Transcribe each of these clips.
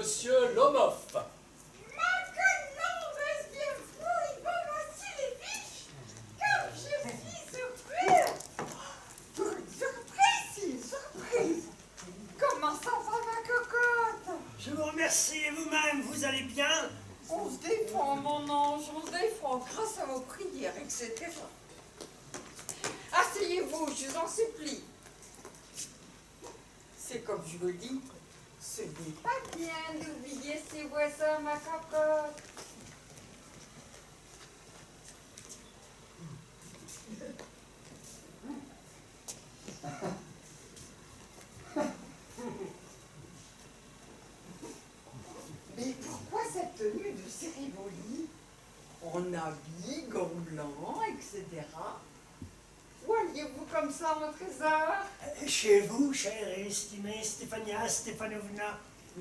Monsieur Lomov. Maintenant, reste bien fou, il va voici les fiches, car je suis surprise. Surprise. Comment ça va, ma cocotte? Je vous remercie, et vous-même, vous allez bien? On se défend, mon ange, on se défend grâce à vos prières, etc. Asseyez-vous, je vous en supplie. C'est comme je vous le dis, ce n'est pas bien d'oublier ses voisins, ma cocotte. Mais pourquoi cette tenue de cérémonie? En habit, gants blancs, etc. Où alliez-vous comme ça, mon trésor? Chez vous, chère et estimée Stefania Stefanovna.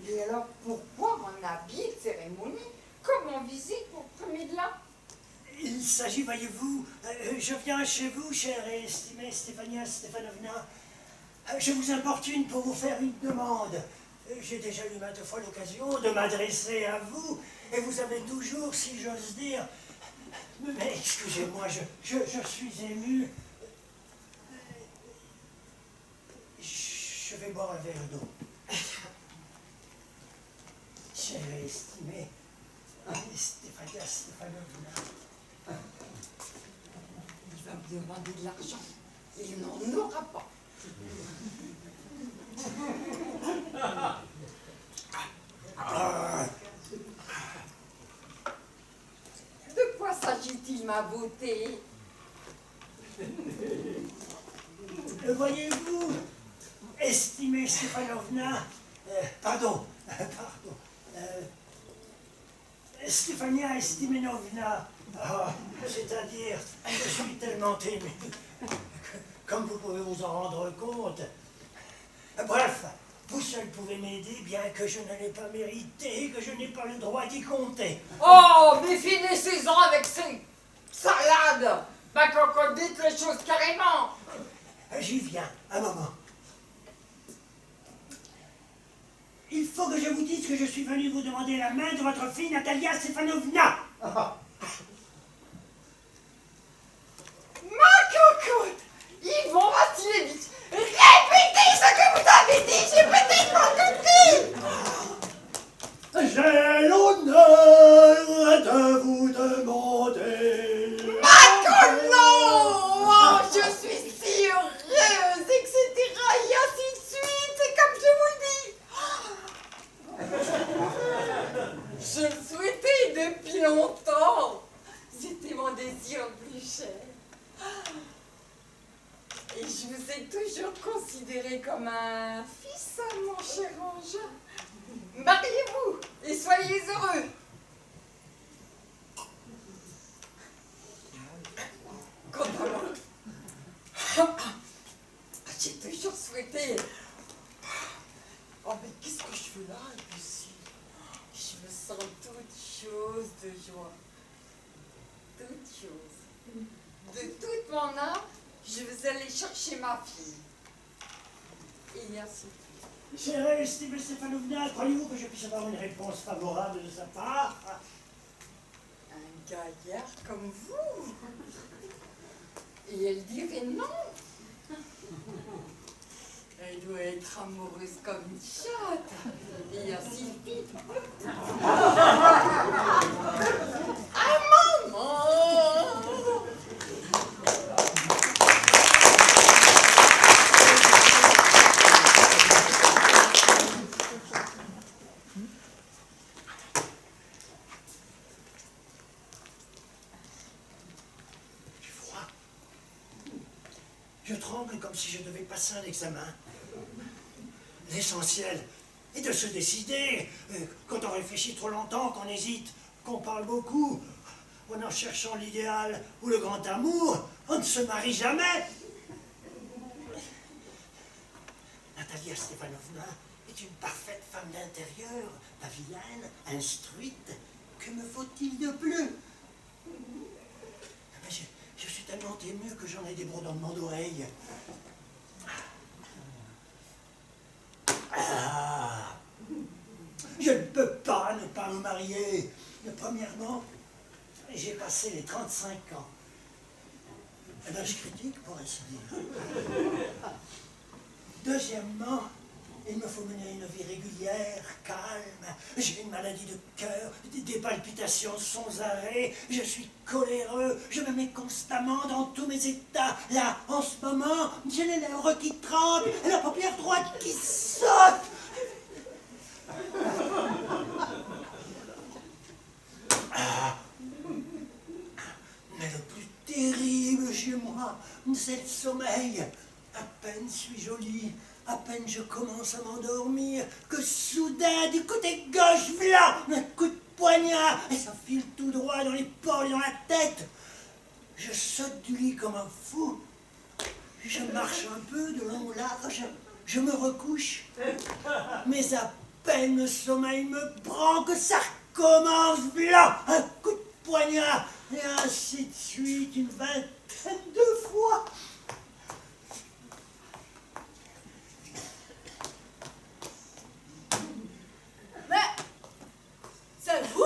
Et alors, pourquoi en habit de cérémonie, comme en visite pour premier de l'an? Il s'agit, voyez-vous, je viens chez vous, chère et estimée Stefania Stefanovna. Je vous importune pour vous faire une demande. J'ai déjà eu maintes fois l'occasion de m'adresser à vous, et vous avez toujours, si j'ose dire... Mais excusez-moi, je suis ému. Je vais boire un verre d'eau. Chère et estimée Stefania Stefanovna. Il va me demander de l'argent. Et il n'en aura pas. De quoi s'agit-il, ma beauté? Voyez-vous, estimée Stefanovna, Stefania Estimenovna, c'est-à-dire, je suis tellement ému, comme vous pouvez vous en rendre compte. Bref, vous seul pouvez m'aider, bien que je ne l'ai pas mérité, que je n'ai pas le droit d'y compter. Oh, mais finissez-en avec ces salades! Ma cocotte, dites les choses carrément! J'y viens, un moment. Il faut que je vous dise que je suis venu vous demander la main de votre fille Natalia Stefanovna. Ma cocotte! Yvon Vassilievitch, répétez ce que vous avez dit, j'ai peut-être pas compris! J'ai l'honneur de vous demander... Oh, je suis si heureuse, etc. Et ainsi de suite, c'est comme je vous le dis. Je le souhaitais depuis longtemps. C'était mon désir le plus cher. Et je vous ai toujours considéré comme un fils, mon cher ange. Mariez-vous et soyez heureux. Quant à moi, j'ai toujours souhaité. Oh, mais qu'est-ce que je fais là, ici? Je me sens toute chose de joie. Toute chose. De toute mon âme, je vais aller chercher ma fille. Et ainsi de suite. Chère estimée Stefanovna, croyez-vous que je puisse avoir une réponse favorable de sa part? Un gaillard comme vous. Et elle dirait non. Elle doit être amoureuse comme une chatte. Et ainsi de suite. Ah, maman! Je tremble comme si je devais passer un examen. L'essentiel est de se décider. Quand on réfléchit trop longtemps, qu'on hésite, qu'on parle beaucoup, en cherchant l'idéal ou le grand amour, on ne se marie jamais. Natalia Stefanovna est une parfaite femme d'intérieur, pavillane, instruite. Que me faut-il de plus? Je suis tellement ému que j'en ai des bourdonnements d'oreilles. Ah. Je ne peux me marier. Premièrement, j'ai passé les 35 ans. L'âge critique, pour ainsi dire. Deuxièmement, il me faut mener une vie régulière, calme. J'ai une maladie de cœur, des palpitations sans arrêt. Je suis coléreux, je me mets constamment dans tous mes états. Là, en ce moment, j'ai les lèvres qui tremblent et la paupière droite qui saute. Ah. Mais le plus terrible chez moi, c'est le sommeil. À peine suis jolie, à peine je commence à m'endormir, que soudain, du côté gauche, blanc, un coup de poignard, et ça file tout droit dans les pores et dans la tête. Je saute du lit comme un fou. Je marche un peu de long au large, je me recouche. Mais à peine le sommeil me prend que ça recommence, blanc, un coup de poignard, et ainsi de suite, une vingtaine de fois. Mais, c'est vous?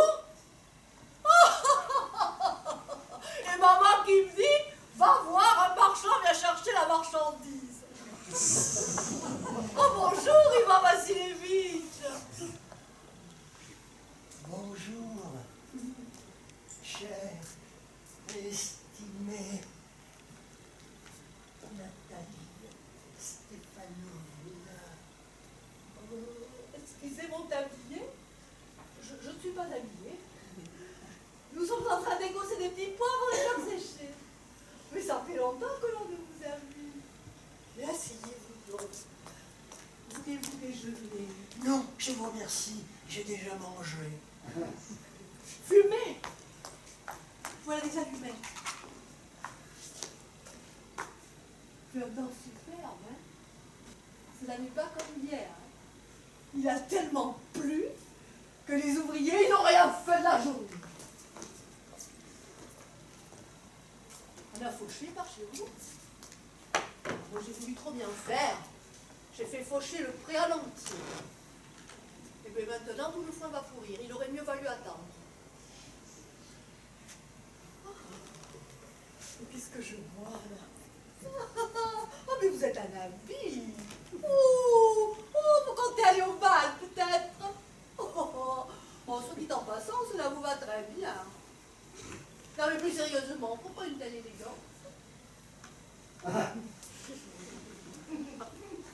Et maman qui me dit, va voir, un marchand vient chercher la marchandise. Oh bonjour, Ivan Vassilievitch. Bonjour, chère et estimée Nathalie Stefanovna. Excusez mon tablier, je ne suis pas habillée. Nous sommes en train d'égosser des petits pois pour les faire sécher. Mais ça fait longtemps que l'on ne vous a vu. Mais asseyez-vous donc. Voulez-vous déjeuner? Non, je vous remercie, j'ai déjà mangé. Fumez. Voilà des allumettes. Puis un temps superbe, hein? Cela n'est pas comme hier. Hein? Il a tellement plu que les ouvriers ils n'ont rien fait de la journée. On a fauché par chez vous. Moi j'ai voulu trop bien faire. J'ai fait faucher le pré à l'entier. Et bien maintenant tout le foin va pourrir. Il aurait mieux valu attendre. Oh, mais qu'est-ce que je vois là? Oh mais vous êtes un habit. Oh, vous comptez aller au bal peut-être. Bon, soit dit en passant, cela vous va très bien. Non mais plus sérieusement, pourquoi une telle élégance?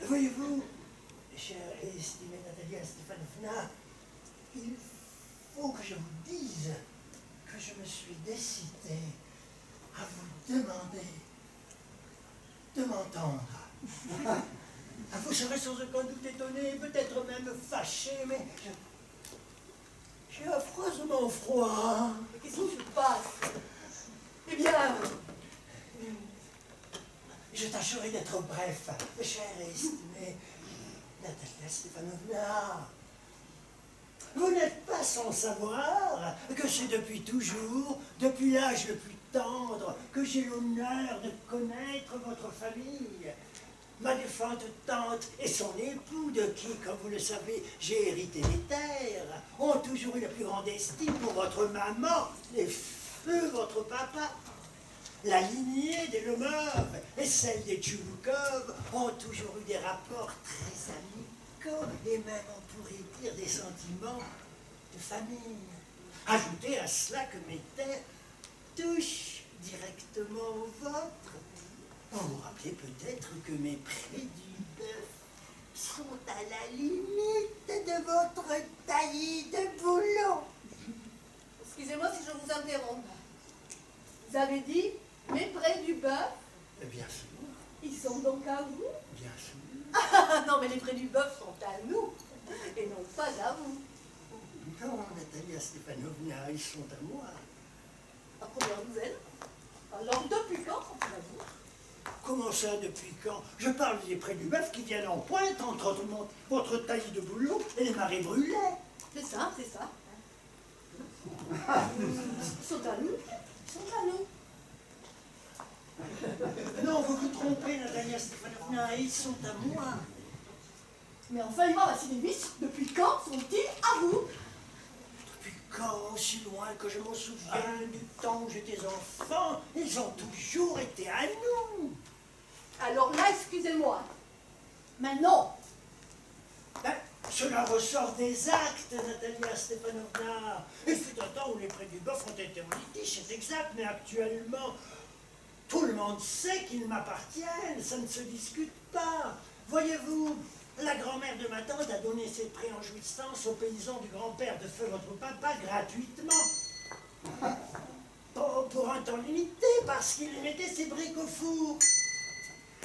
Voyez-vous, chère et estimée Nathalie Stefanovna, il faut que je vous dise que je me suis décidé à vous demander de m'entendre. Vous serez sans aucun doute étonné, peut-être même fâché, mais j'ai affreusement froid. Mais qu'est-ce qui se passe? Eh bien, je tâcherai d'être bref, chère et estimée Nathalie Stefanovna. Vous n'êtes pas sans savoir que c'est depuis toujours, depuis l'âge le plus tendre, que j'ai l'honneur de connaître votre famille. Ma défunte tante et son époux, de qui, comme vous le savez, j'ai hérité les terres, ont toujours eu la plus grande estime pour votre maman, les feux, votre papa. La lignée des Lomov et celle des Tchouloukov ont toujours eu des rapports très amicaux et même, on pourrait dire, des sentiments de famille. Ajoutez à cela que mes terres touchent directement au vôtre. Vous vous rappelez peut-être que mes prés du bœuf sont à la limite de votre taillis de boulot. excusez-moi si je vous interromps. Vous avez dit mes prés du bœuf, Bien sûr, ils sont donc à vous? bien sûr. Ah non, mais les prés du bœuf sont à nous, et non pas à vous. Non, Nathalie Stefanovna, ils sont à moi. À première nouvelle. Alors depuis quand sont-ils à vous? Comment ça, depuis quand? Je parle des prés du bœuf qui viennent en pointe entre votre taillis de boulot et les marées brûlées. C'est ça, c'est ça. Ils sont à nous, ils sont à nous. Non, vous vous trompez, Nathalie Stefanovna, ils sont à moi. Mais enfin, Ivan Vassilievitch, depuis quand sont-ils à vous? Depuis quand, aussi loin que je m'en souviens du temps où j'étais enfant, ils ont toujours été à nous. Alors là, excusez-moi. Mais non. Ben, cela ressort des actes, Natalia Stepanovna. Il fut un temps où les prés du bœuf ont été en litige, c'est exact, mais actuellement, tout le monde sait qu'ils m'appartiennent, ça ne se discute pas. Voyez-vous, la grand-mère de ma tante a donné ses prés en jouissance aux paysans du grand-père de feu votre papa gratuitement. Pour un temps limité, parce qu'il mettait ses briques au four.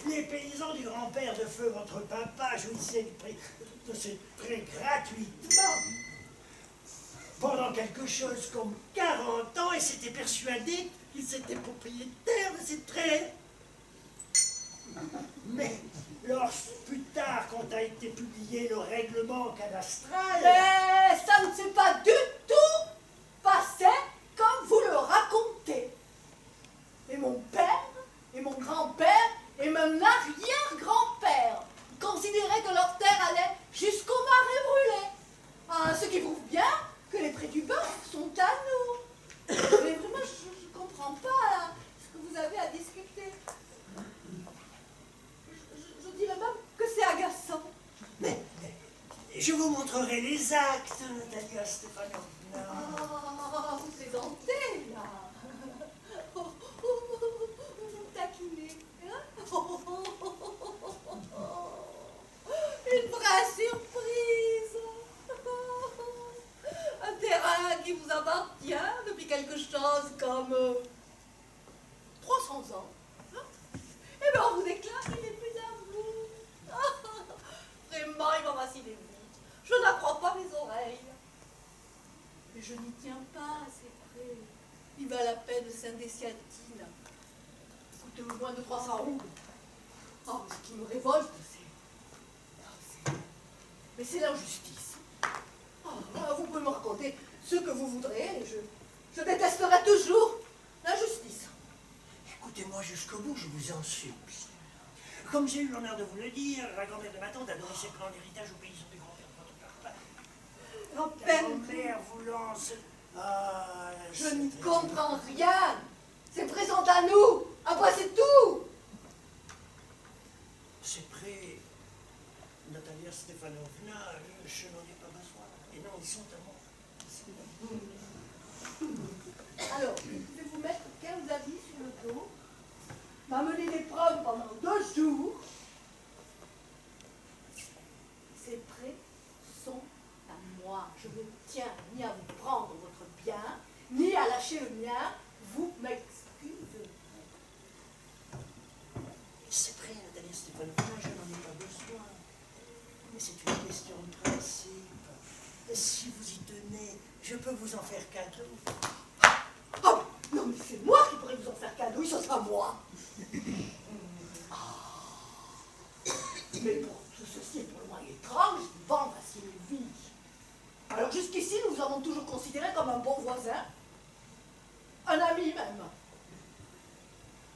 Les paysans du grand-père de feu votre papa jouissaient de ces prés gratuitement pendant quelque chose comme 40 ans et s'étaient persuadés qu'ils étaient propriétaires de ces prés. Mais lorsque plus tard, quand a été publié le règlement cadastral... Mais ça ne s'est pas du tout passé comme vous le racontez. Et mon père, et mon grand-père, et même l'arrière-grand-père considéraient que leur terre allait jusqu'au marais brûlé. Ah, ce qui prouve bien que les prés du bœuf sont à nous. Mais vraiment, je ne comprends pas ce que vous avez à discuter. Je dirais même que c'est agaçant. Mais je vous montrerai les actes, Natalia Stepanovna. Ah, vous plaisantez, là. Oh, oh, oh, vous me taquinez. Hein? Une vraie surprise. Un terrain qui vous appartient depuis quelque chose comme 300 ans. Hein? Eh bien, on vous déclare qu'il n'est plus à vous. Vraiment, il m'a vacillé vite. Je n'accrois pas mes oreilles. Mais je n'y tiens pas assez près. Il va la peine de Saint-Dessiatine. Coûte moins de 300 roubles. Oh, mais ce qui me révolte, mais c'est l'injustice. Oh, vous pouvez me raconter ce que vous voudrez, et je détesterai toujours l'injustice. Écoutez-moi jusqu'au bout, je vous en supplie. Comme j'ai eu l'honneur de vous le dire, la grand-mère de ma tante a donné ses plans d'héritage aux paysans du grand-père de votre papa. La grand-mère voulant se... Ah, Je n'y comprends rien. C'est présent à nous. Après, c'est tout. C'est prêt, Natalia Stepanovna, je n'en ai pas besoin. Et non, ils sont à moi. Alors, je vais vous mettre 15 habits sur le dos, m'amener des preuves pendant 2 jours. Ces prêts sont à moi. Je ne tiens ni à vous prendre votre bien, ni à lâcher le mien. Vous m'excuserez. C'est prêt, Natalia Stepanovna, je n'en ai pas besoin. Mais c'est une question de principe. Si vous y tenez, je peux vous en faire cadeau. Oh, non, mais c'est moi qui pourrais vous en faire cadeau, ce sera moi. Mais pour tout ceci est pour le moins étrange, vendre à Sylvie. Alors jusqu'ici, nous vous avons toujours considéré comme un bon voisin, un ami même.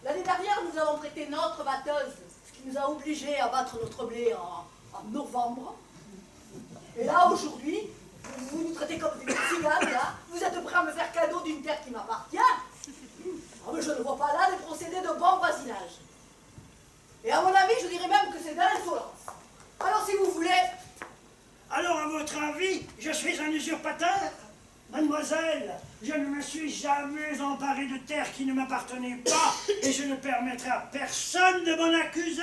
L'année dernière, nous avons prêté notre batteuse, ce qui nous a obligés à battre notre blé en novembre. Et là, aujourd'hui, vous nous traitez comme des ciganes, là. Vous êtes prêts à me faire cadeau d'une terre qui m'appartient. Ah, mais je ne vois pas là des procédés de bon voisinage. Et à mon avis, je dirais même que c'est de l'insolence. Alors, si vous voulez... Alors, à votre avis, je suis un usurpateur? Mademoiselle, je ne me suis jamais emparé de terre qui ne m'appartenait pas et je ne permettrai à personne de m'en accuser.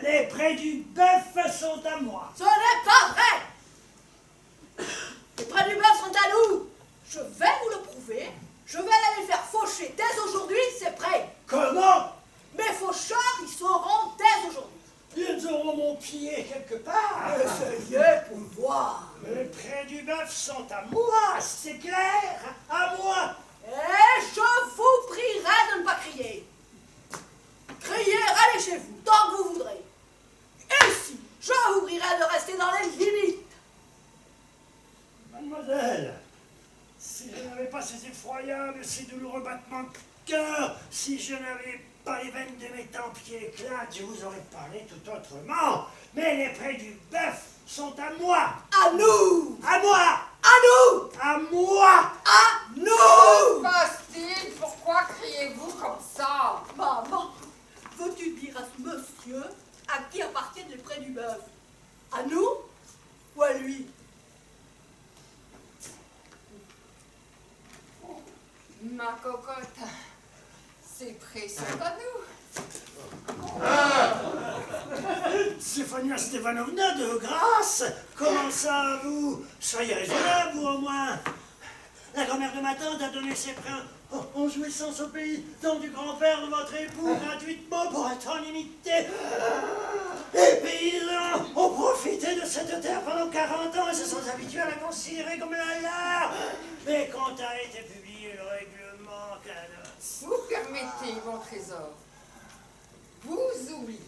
Les prés du bœuf sont à moi. Ce n'est pas vrai. Les prêts du bœuf sont à nous. Je vais vous le prouver. Je vais aller les faire faucher dès aujourd'hui, c'est prêt. Comment? Mes faucheurs, ils sauront dès aujourd'hui. Ils auront mon pied quelque part. Essayez pour voir. Les prés du bœuf sont à moi, c'est clair? À moi. Et je vous prierai de ne pas crier. Criez, allez chez vous, tant que vous voudrez. Et ici, je vous prierai de rester dans les limites. Mademoiselle, si je n'avais pas ces effroyables, ces douloureux battements de cœur, si je n'avais pas les veines de mes tempes qui éclatent, je vous aurais parlé tout autrement. Mais les prés du bœuf sont à moi. À nous! À moi! À nous! À moi! À nous! Bastille, pourquoi criez-vous comme ça? Maman, veux-tu dire à ce monsieur à qui appartiennent les prés du bœuf? À nous ou à lui? Ma cocotte, ces prés sont à nous. Stéphania Stefanovna, de grâce, comment ça, vous? Soyez raisonnable, vous, au moins. La grand-mère de ma tante a donné ses prés en jouissance au pays, donc du grand-père de votre époux, gratuitement, pour être en limité. Les paysans ont profité de cette terre pendant 40 ans et se sont habitués à la considérer comme la leur. Mais quand a été publié le règlement canon... Vous permettez, mon trésor, vous oubliez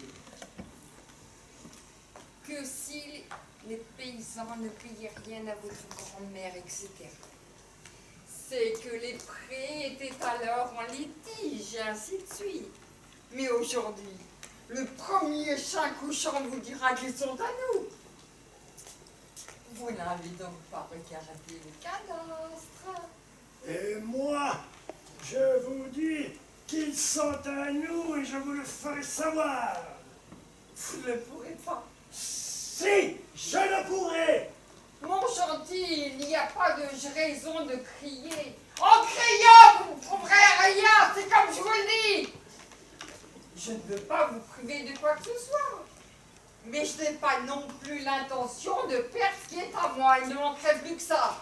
que si les paysans ne payaient rien à votre grand-mère, etc., c'est que les prés étaient alors en litige, et ainsi de suite. Mais aujourd'hui, le premier chat couchant vous dira qu'ils sont à nous. Vous n'avez donc pas regardé le cadastre. Et moi, je vous dis qu'ils sont à nous et je vous le ferai savoir. Vous ne le pourrez pas. Si, je le pourrai. Mon gentil, il n'y a pas de raison de crier. En criant, vous ne trouverez rien, c'est comme je vous le dis. Je ne veux pas vous priver de quoi que ce soit. Mais je n'ai pas non plus l'intention de perdre ce qui est à moi. Il ne manquerait plus que ça.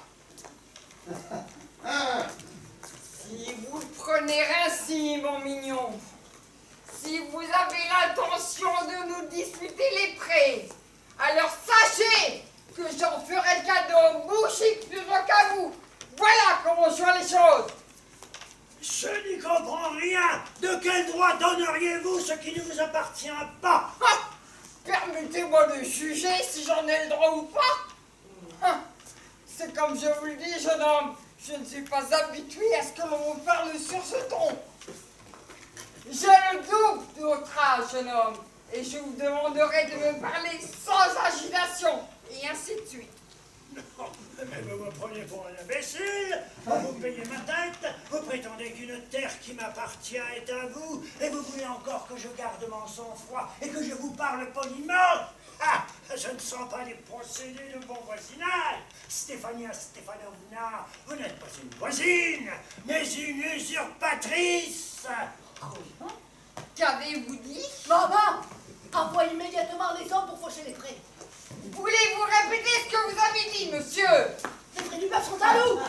Si vous le prenez ainsi, mon mignon, si vous avez l'intention de nous disputer les prés, alors sachez que j'en ferai le cadeau bouchique plus qu'à vous. Voilà comment je vois les choses. Je n'y comprends rien. De quel droit donneriez-vous ce qui ne vous appartient pas? Ah, permettez-moi de juger si j'en ai le droit ou pas. Ah, c'est comme je vous le dis, jeune homme, je ne suis pas habitué à ce que l'on me parle sur ce ton. J'ai le double de votre âge, jeune homme, et je vous demanderai de me parler sans agitation, et ainsi de suite. Non, mais vous me prenez pour un imbécile, vous payez ma tête, vous prétendez qu'une terre qui m'appartient est à vous, et vous voulez encore que je garde mon sang-froid et que je vous parle poliment. Ah, je ne sens pas les procédés de bon voisinage. Stéphania Stefanovna, vous n'êtes pas une voisine, mais une usurpatrice. Qu'avez-vous dit? Maman, envoie immédiatement les hommes pour faucher les prés. Voulez-vous répéter ce que vous avez dit, monsieur? Les prés du bœuf sont à nous.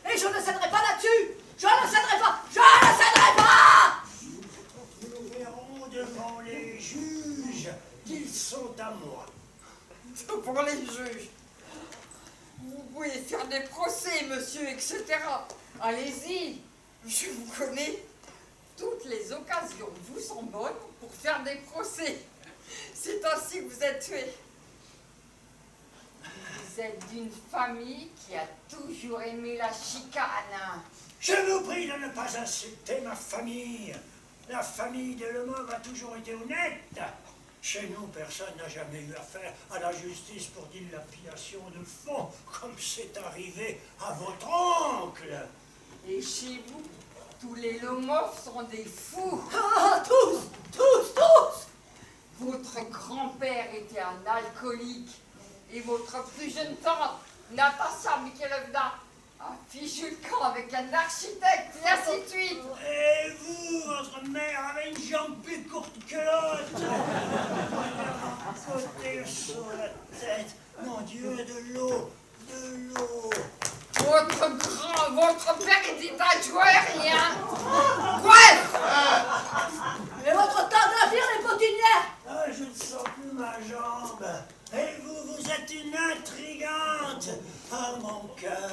Et je ne céderai pas là-dessus. Je ne céderai pas. Je ne céderai pas. Nous verrons devant les juges qu'ils sont à moi. Pour les juges. Vous pouvez faire des procès, monsieur, etc. Allez-y. Je vous connais. Toutes les occasions vous sont bonnes pour faire des procès. C'est ainsi que vous êtes tué. Vous êtes d'une famille qui a toujours aimé la chicane. Je vous prie de ne pas insulter ma famille. La famille de Lemov a toujours été honnête. Chez nous, personne n'a jamais eu affaire à la justice pour dilapidation de fonds, comme c'est arrivé à votre oncle. Et chez vous, tous les Lomov sont des fous. Ah, tous. Votre grand-père était un alcoolique et votre plus jeune tante, Natasha Mikhailovna, a fichu le camp avec un architecte et ainsi de suite. Et vous, votre mère avait une jambe plus courte que l'autre. Sautez sur la tête. Mon Dieu, de l'eau. Votre père était un joueur et un bref. Et votre tante infirme est potinière. Ah, je ne sens plus ma jambe. Et vous êtes une intrigante. Ah, mon cœur.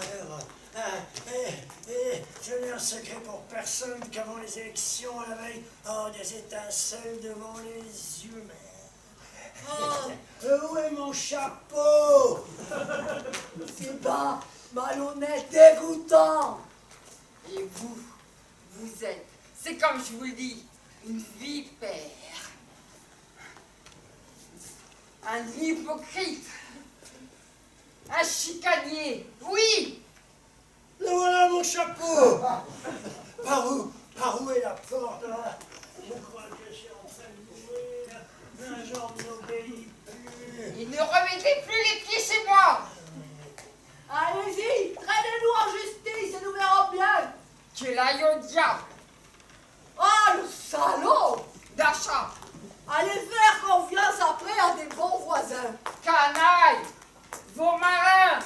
Je n'ai un secret pour personne qu'avant les élections, à la veille, des étincelles devant les yeux. Où est mon chapeau? C'est bas, malhonnête, dégoûtant. Et vous êtes, c'est comme je vous le dis, une vipère, un hypocrite, un chicanier, oui. Le voilà mon chapeau. Par où est la porte là? Je crois que je suis en train de mourir. Un genre n'obéit plus. Et ne remettez plus les pieds chez moi. Allez-y, traînez-nous en justice et nous verrons bien. Que aille au diable Ah, le salaud! d'achat, Allez faire confiance après à des bons voisins. canaille, vos marins.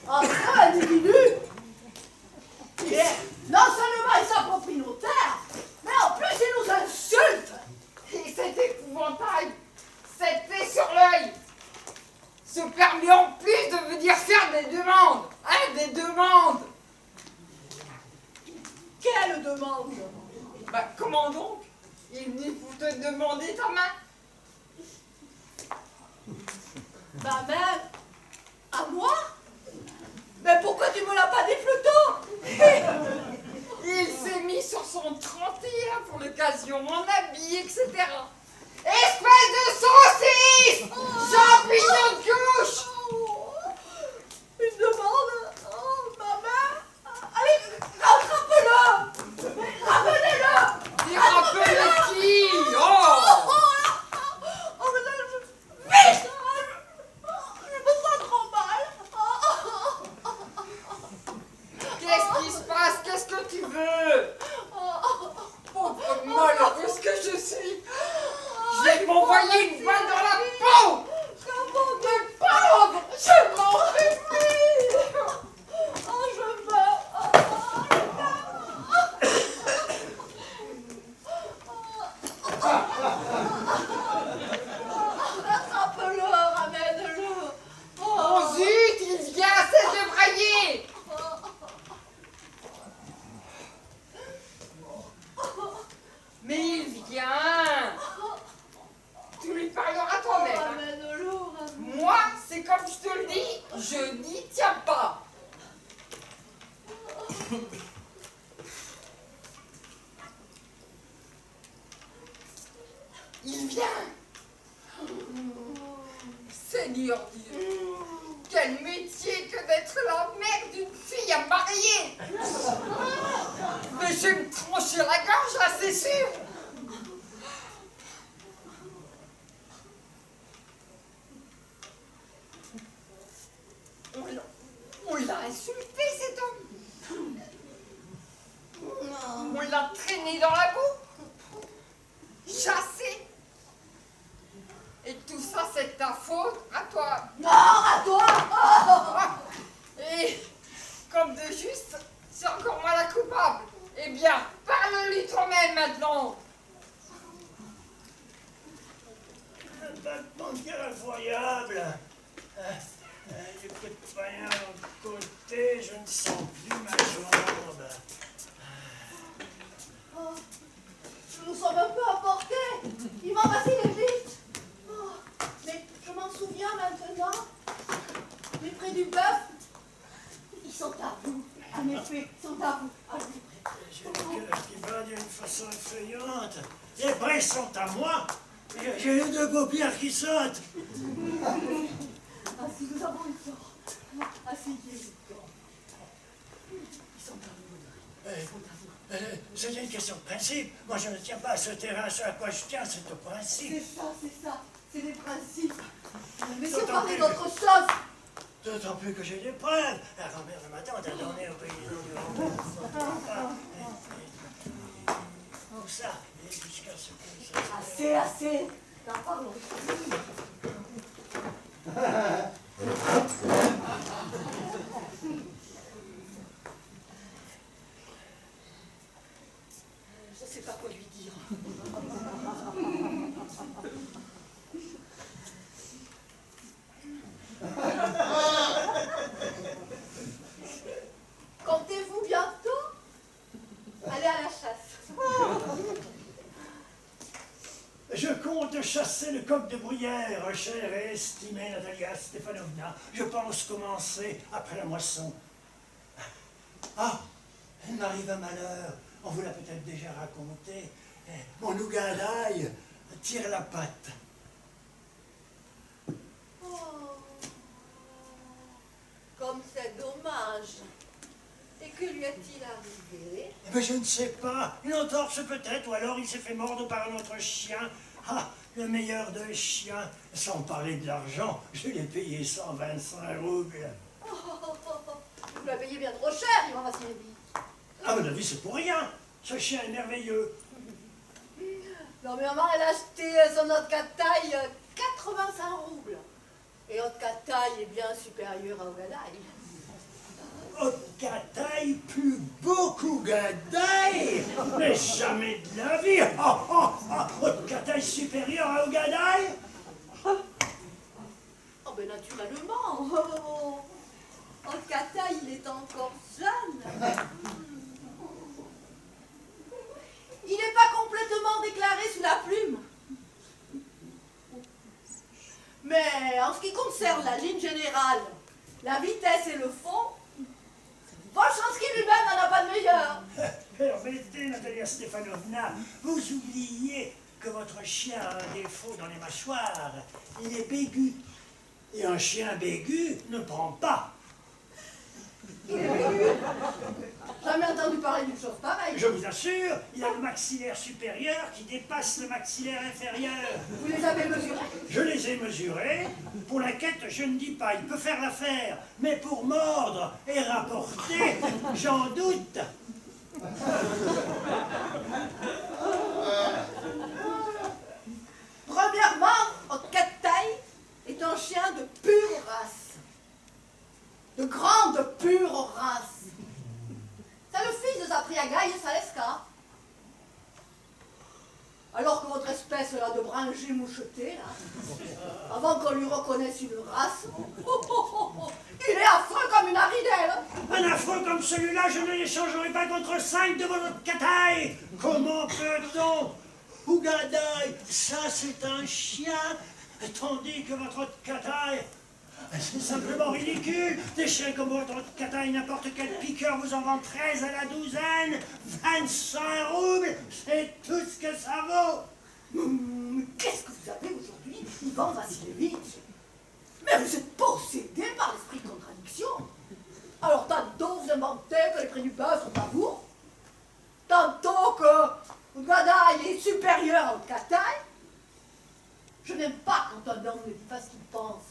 Enfin, individu, non seulement il s'approprie nos terres, mais en plus il nous insulte. Et cet épouvantail, cette paix sur l'œil, se permet en plus de venir faire des demandes. Hein, des demandes. Quelle demande? Bah, comment donc? Il est venu pour te demander ta main. Ma mère? À moi? Mais pourquoi tu me l'as pas dit plus tôt? Il s'est mis sur son 31 pour l'occasion, en habit, etc. Espèce de saucisse! Champignon de couche! Une demande? Oh, ma mère? Allez, rattrape-le! Mais ramenez-le! Dis rappelle qui? Oh! Oh, mais là, vite! Je me sens trop mal! Qu'est-ce qui se passe? Qu'est-ce que tu veux? Pauvre malheureuse que je suis! Je vais m'envoyer une balle dans la peau! Comment Mais pauvre! Je m'en réfugie! Oh, je meurs! Rattrape-le, ramène-le! Oh zut! Il vient, cesse de brailler! Mais il vient! Tu lui parleras toi-même. Hein. Ramène-le, ramène-le! Moi, c'est comme je te le dis, je n'y tiens pas. Il vient. Seigneur Dieu, quel métier que d'être la mère d'une fille à marier. Mais je vais me trancher la gorge, là, c'est sûr. On l'a insulté, cet homme. On l'a traîné dans la boue, chassé. Et tout ça, c'est ta faute, à toi. Non, à toi! Et comme de juste, c'est encore moi la coupable. Eh bien, parle-lui toi-même maintenant. Un battement de cœur incroyable. Du coup de poignard au côté, je ne sens plus ma jambe. Oh, je nous sommes un peu emportés. Il va vaciller vite. Oh, mais je m'en souviens maintenant. Les près du bœuf, ils sont à vous. En effet, ils sont à vous. À vous. J'ai le cœur qui bat d'une façon effrayante. Les brais sont à moi. J'ai les deux paupières qui sautent. Ah, si nous avons eu tort. Asseyez-vous. Ils sont à vous. Ils sont à vous. C'est une question de principe. Moi, je ne tiens pas à ce terrain. Ce à quoi je tiens, c'est au principe. C'est ça, c'est ça. C'est des principes. Mais c'est D'autant parler plus- d'autre chose. D'autant plus que j'ai des preuves. La grand-mère de ma tante a donné au paysan du grand-père. Tout ça, et jusqu'à ce que ça... Assez, assez. N'en parlons. Je ne sais pas quoi lui dire. Comptez-vous bientôt aller à la chasse? Je compte chasser le coq de bruyère, chère et estimée Natalia Stefanovna. Je pense commencer après la moisson. Ah, il m'arrive un malheur. On vous l'a peut-être déjà raconté. Mon Ougandaï tire la patte. Oh, comme c'est dommage. Et que lui est-il arrivé? Eh ben, je ne sais pas. Une entorse peut-être, ou alors il s'est fait mordre par un autre chien. Ah, le meilleur des chiens. Sans parler de l'argent, je l'ai payé 125 roubles. Vous la payez bien trop cher, Ivan Vassilievitch. À mon avis, c'est pour rien. Ce chien est merveilleux. Non, mais maman, elle a acheté son autre taille 85 roubles. Et autre taille est bien supérieure à Ougandaï. Otkataï, plus beaucoup Gadaï, mais jamais de la vie. Oh, oh, oh. Otkataï supérieur à Ougandaï. Oh, ben naturellement. Otkataï, il est encore jeune. Il n'est pas complètement déclaré sous la plume. Mais en ce qui concerne la ligne générale, la vitesse et le fond, Bolchanski lui-même n'en a pas de meilleur. Permettez, Natalia Stefanovna, vous oubliez que votre chien a un défaut dans les mâchoires. Il est bégu. Et un chien bégu ne prend pas. Il est bégu. Jamais entendu parler d'une chose pareille. Je vous assure, il a le maxillaire supérieur qui dépasse le maxillaire inférieur. Vous les avez mesurés? Je les ai mesurés. Pour la quête, je ne dis pas, il peut faire l'affaire. Mais pour mordre et rapporter, j'en doute. Premièrement, Otkataï est un chien de pure race. De grande pure race. C'est le fils de Zapriaga et Saleska. Alors que votre espèce là de bringé moucheté, là, avant qu'on lui reconnaisse une race, il est affreux comme une haridelle. Un affreux comme celui-là, je ne l'échangerai pas contre 5 de votre cataille. Comment peut-on? Ougandaï, ça c'est un chien, tandis que votre cataille, c'est simplement ridicule. Des chiens comme votre cataille, n'importe quel piqueur vous en vend 13 à la douzaine, 25 roubles, c'est tout ce que ça vaut. Mais qu'est-ce que vous avez aujourd'hui, Ivan Vassilievitch? Mais vous êtes possédé par l'esprit de contradiction. Alors tantôt vous inventez que les prix du bœuf sont à vous, tantôt que Ougandaï est supérieur à Otkataï. Je n'aime pas quand un homme ne dit pas ce qu'il pense.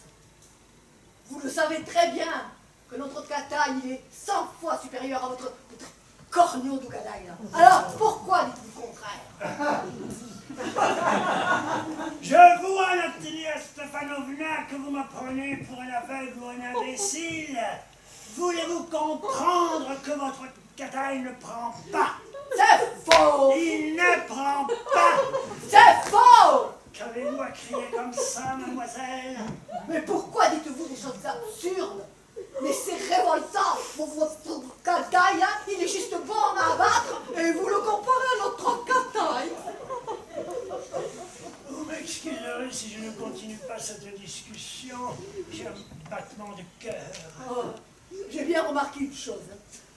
Vous le savez très bien que notre Otkataï, il est 100 fois supérieur à votre corneau d'Ougandaï. Alors pourquoi dites-vous le contraire? Je vois, Natalia Stefanovna, que vous me prenez pour un aveugle ou un imbécile. Voulez-vous comprendre que votre cataille ne prend pas? C'est faux! Il ne prend pas! C'est faux! Qu'avez-vous à crier comme ça, mademoiselle? Mais pourquoi dites-vous des choses absurdes? Mais c'est révoltant! Votre Otkataï, là, il est juste bon à abattre et vous le comparez à notre Otkataï! Vous m'excuserez si je ne continue pas cette discussion. J'ai un battement de cœur. Oh, j'ai bien remarqué une chose.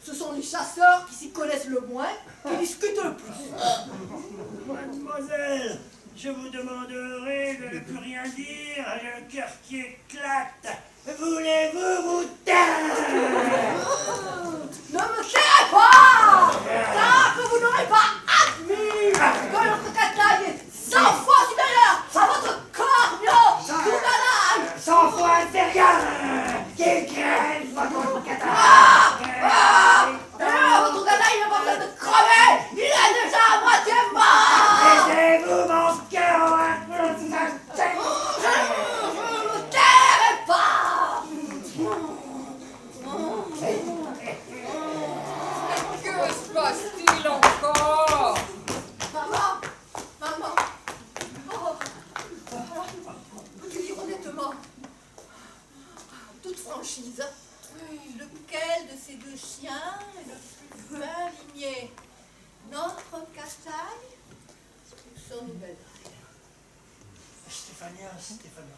Ce sont les chasseurs qui s'y connaissent le moins, qui discutent le plus. Mademoiselle, je vous demanderai de ne plus rien dire. J'ai le cœur qui éclate. Voulez-vous vous taire? Ne me tairez pas! Car que vous n'aurez pas admis que notre Otkataï est 100 fois supérieur à votre corneau d'Ougandaï! 100 fois inférieur! Qu'il crève votre cataille! Votre Otkataï n'a pas besoin de crever! Il est déjà à moitié mort! Aidez-vous mon cœur! Je ne me tairai pas! Que se passe-t-il encore? Maman, oh, je dis honnêtement, toute franchise, lequel de ces deux chiens est le plus fin ligné? Notre Otkataï ou son Ougandaï? Stéphania Stefanovna,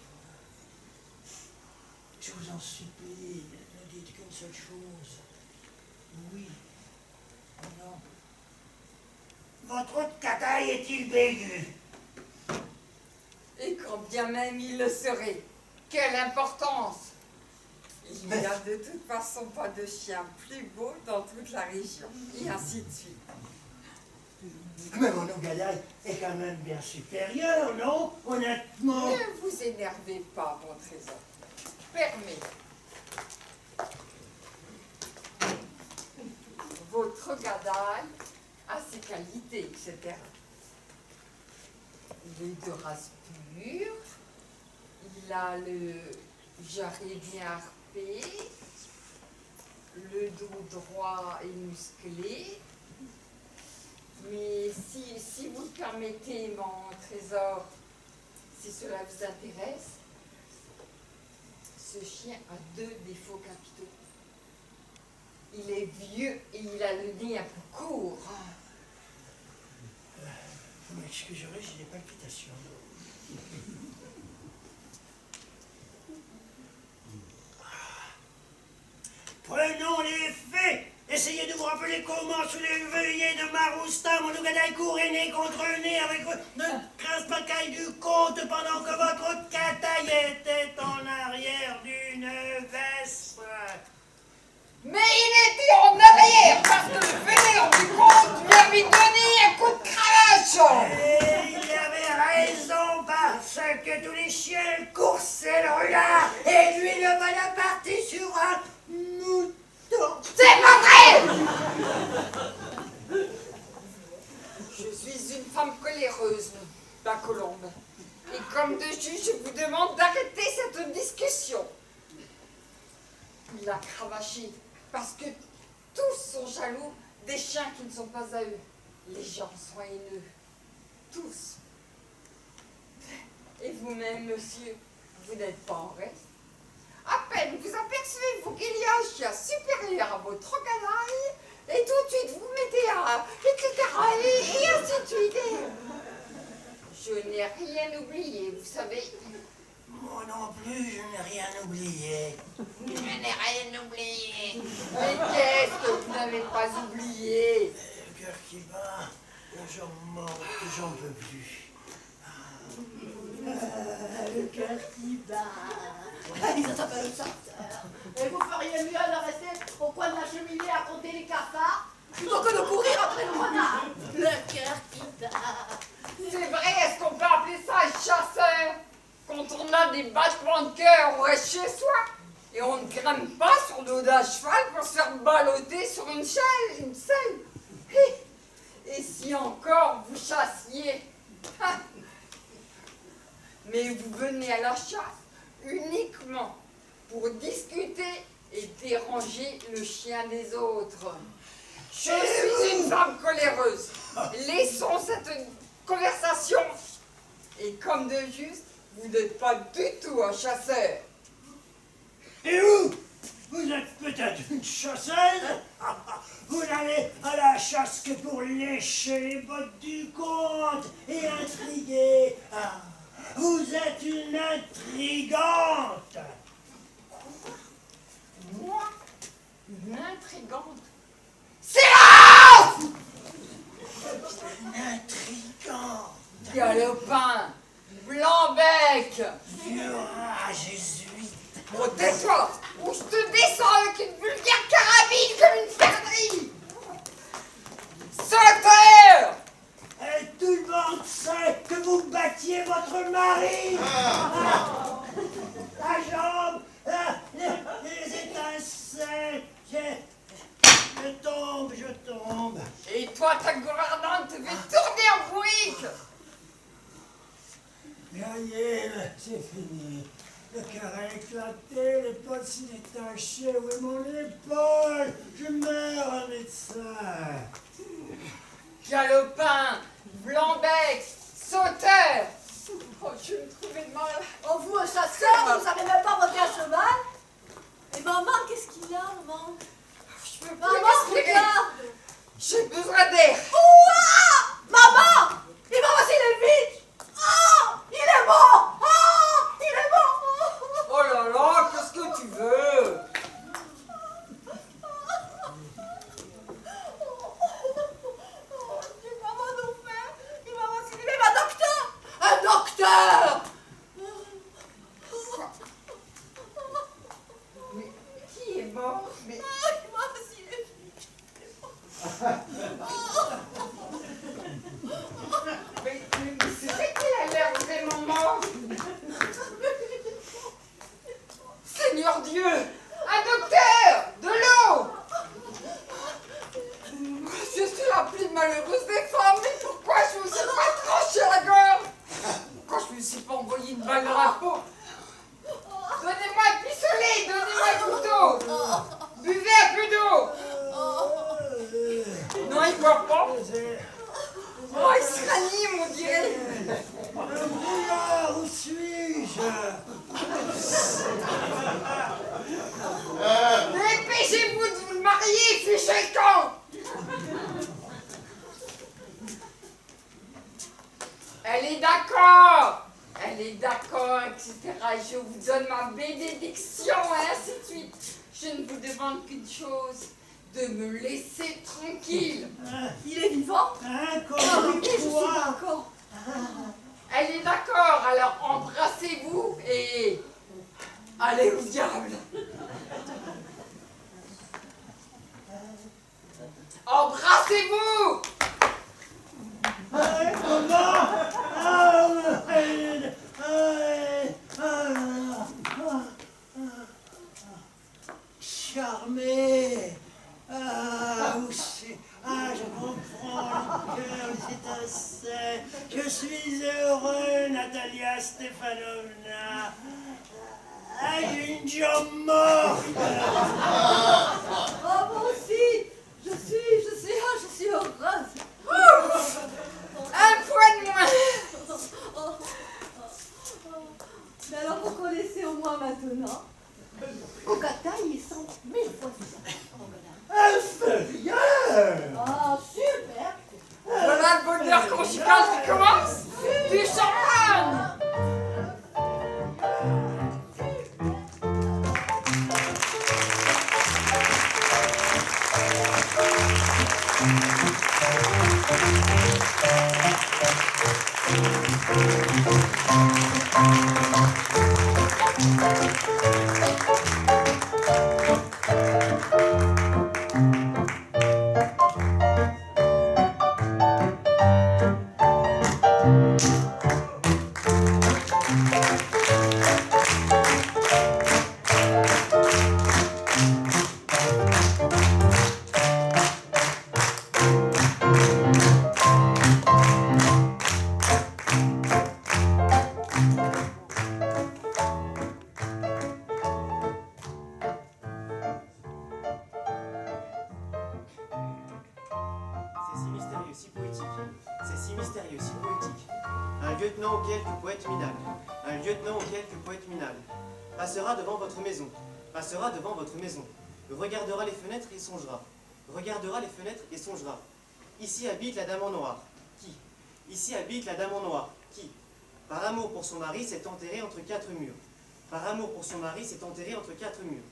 je vous en supplie, ne dites qu'une seule chose. Oui ou non. votre autre cataille est-il bégu? Et quand bien même il le serait, quelle importance! Il n'y a de toute façon pas de chien plus beau dans toute la région, et ainsi de suite. Mais mon Ougadaï est quand même bien supérieur, non? Honnêtement. Ne vous énervez pas, mon trésor. Permets. Votre gadaï a ses qualités, etc. Il est de race pure, il a le jarret bien harpé, le dos droit et musclé. Mais si vous le permettez, mon trésor, si cela vous intéresse, ce chien a 2 défauts capitaux. Il est vieux et il a le nez un peu court. Vous m'excuserez, j'ai des palpitations. Prenons les faits. Essayez de vous rappeler comment, sous les veillées de Maroustin, mon Ougadaï courait nez contre nez avec notre crince-pacaille du comte pendant que votre cataille était en arrière d'une veste. Mais il était en arrière parce que le vénère du comte lui avait donné un coup de cravache. Et il avait raison parce que tous les chiens coursaient le rulat et lui le voilà parti sur un mouton. C'est pas vrai! Je suis une femme coléreuse, la colombe. Et comme de juge, je vous demande d'arrêter cette discussion. Il a cravaché parce que tous sont jaloux des chiens qui ne sont pas à eux. Les gens sont haineux. Tous. Et vous-même, monsieur, vous n'êtes pas en reste. À peine vous apercevez-vous qu'il y a un chien supérieur à votre gadaï, et tout de suite vous mettez à, etc. Et ainsi de suite. Je n'ai rien oublié, vous savez. Moi non plus, je n'ai rien oublié. Je n'ai rien oublié. Mais qu'est-ce que vous n'avez pas oublié? Le cœur qui bat, les jambes mortes, j'en peux plus. Le cœur qui bat. Ça s'appelle le sarteur. Et vous feriez mieux de rester au coin de la cheminée à compter les cafards plutôt que de courir après le renard. Le cœur qui bat. C'est vrai, est-ce qu'on peut appeler ça un chasseur? Quand on a des battements de cœur, on reste chez soi. Et on ne grimpe pas sur le dos d'un cheval pour se faire balloter sur une selle. Et si encore vous chassiez? Mais vous venez à la chasse uniquement pour discuter et déranger le chien des autres. Je suis une femme coléreuse. Laissons cette conversation. Et comme de juste, vous n'êtes pas du tout un chasseur. Et vous? Vous êtes peut-être une chasseuse? Vous n'allez à la chasse que pour lécher les bottes du comte et intriguer. Ah, vous êtes une intrigante. Moi, une intrigante. Silence! Une intrigante. Galopin, blanc-bec. Vieux rat jésuite. Bon, tais-toi, ou je te descends avec une vulgaire carabine comme une perdrix. Sauteur! Et tout le monde sait que vous battiez votre mari. La jambe, les étincelles. Je tombe. Et toi, ta gouvernante te fait tourner en bourrique. Gaillé, c'est fini. Le cœur a éclaté, les potes s'y détachaient. Où est mon épaule? Je meurs, un médecin. Galopin, blanc-bec, sauteur. Oh, je me trouvais de mal. Oh, vous, un chasseur, vous savez même pas monter un cheval? Et maman, qu'est-ce qu'il y a, maman? Je peux plus Maman, m'expliquer. regarde! J'ai besoin d'air. Ouah! Maman! Il va passer le vite! Ah! Il est mort! Ah! Il est mort! Oh là là, qu'est-ce que tu veux? Oh, Dieu, maman, Bah, le rapport. Donnez-moi le pistolet, donnez-moi le couteau. Buvez un peu d'eau. Non, il boit pas. Oh, il se ranime, on dirait. Un brouillard, où suis-je? Dépêchez-vous de vous marier, fichez le camp. Elle est d'accord, etc. Je vous donne ma bénédiction, et ainsi de suite. Je ne vous demande qu'une chose, de me laisser tranquille. Il est vivant? Encore Oui, je suis quoi? d'accord. Elle est d'accord, alors embrassez-vous et allez au diable. Embrassez-vous. Comment? Charmé. Où c'est? Je comprends le cœur, les étincelles. Je suis heureux, Natalia Stefanovna. J'ai une jambe morte. Oh, moi aussi, je suis heureuse. Un point de moins. Mais alors, vous connaissez au moins maintenant. Au Qatar, il sent 1000 fois Inférieur. Ah, super. Voilà le bonheur conjugal qui commence. Du champagne. Passera devant votre maison, regardera les fenêtres et songera. Regardera les fenêtres et songera. Ici habite la dame en noir. Qui? Ici habite la dame en noir. Qui? Par amour pour son mari s'est enterrée entre quatre murs. Par amour pour son mari s'est enterrée entre quatre murs.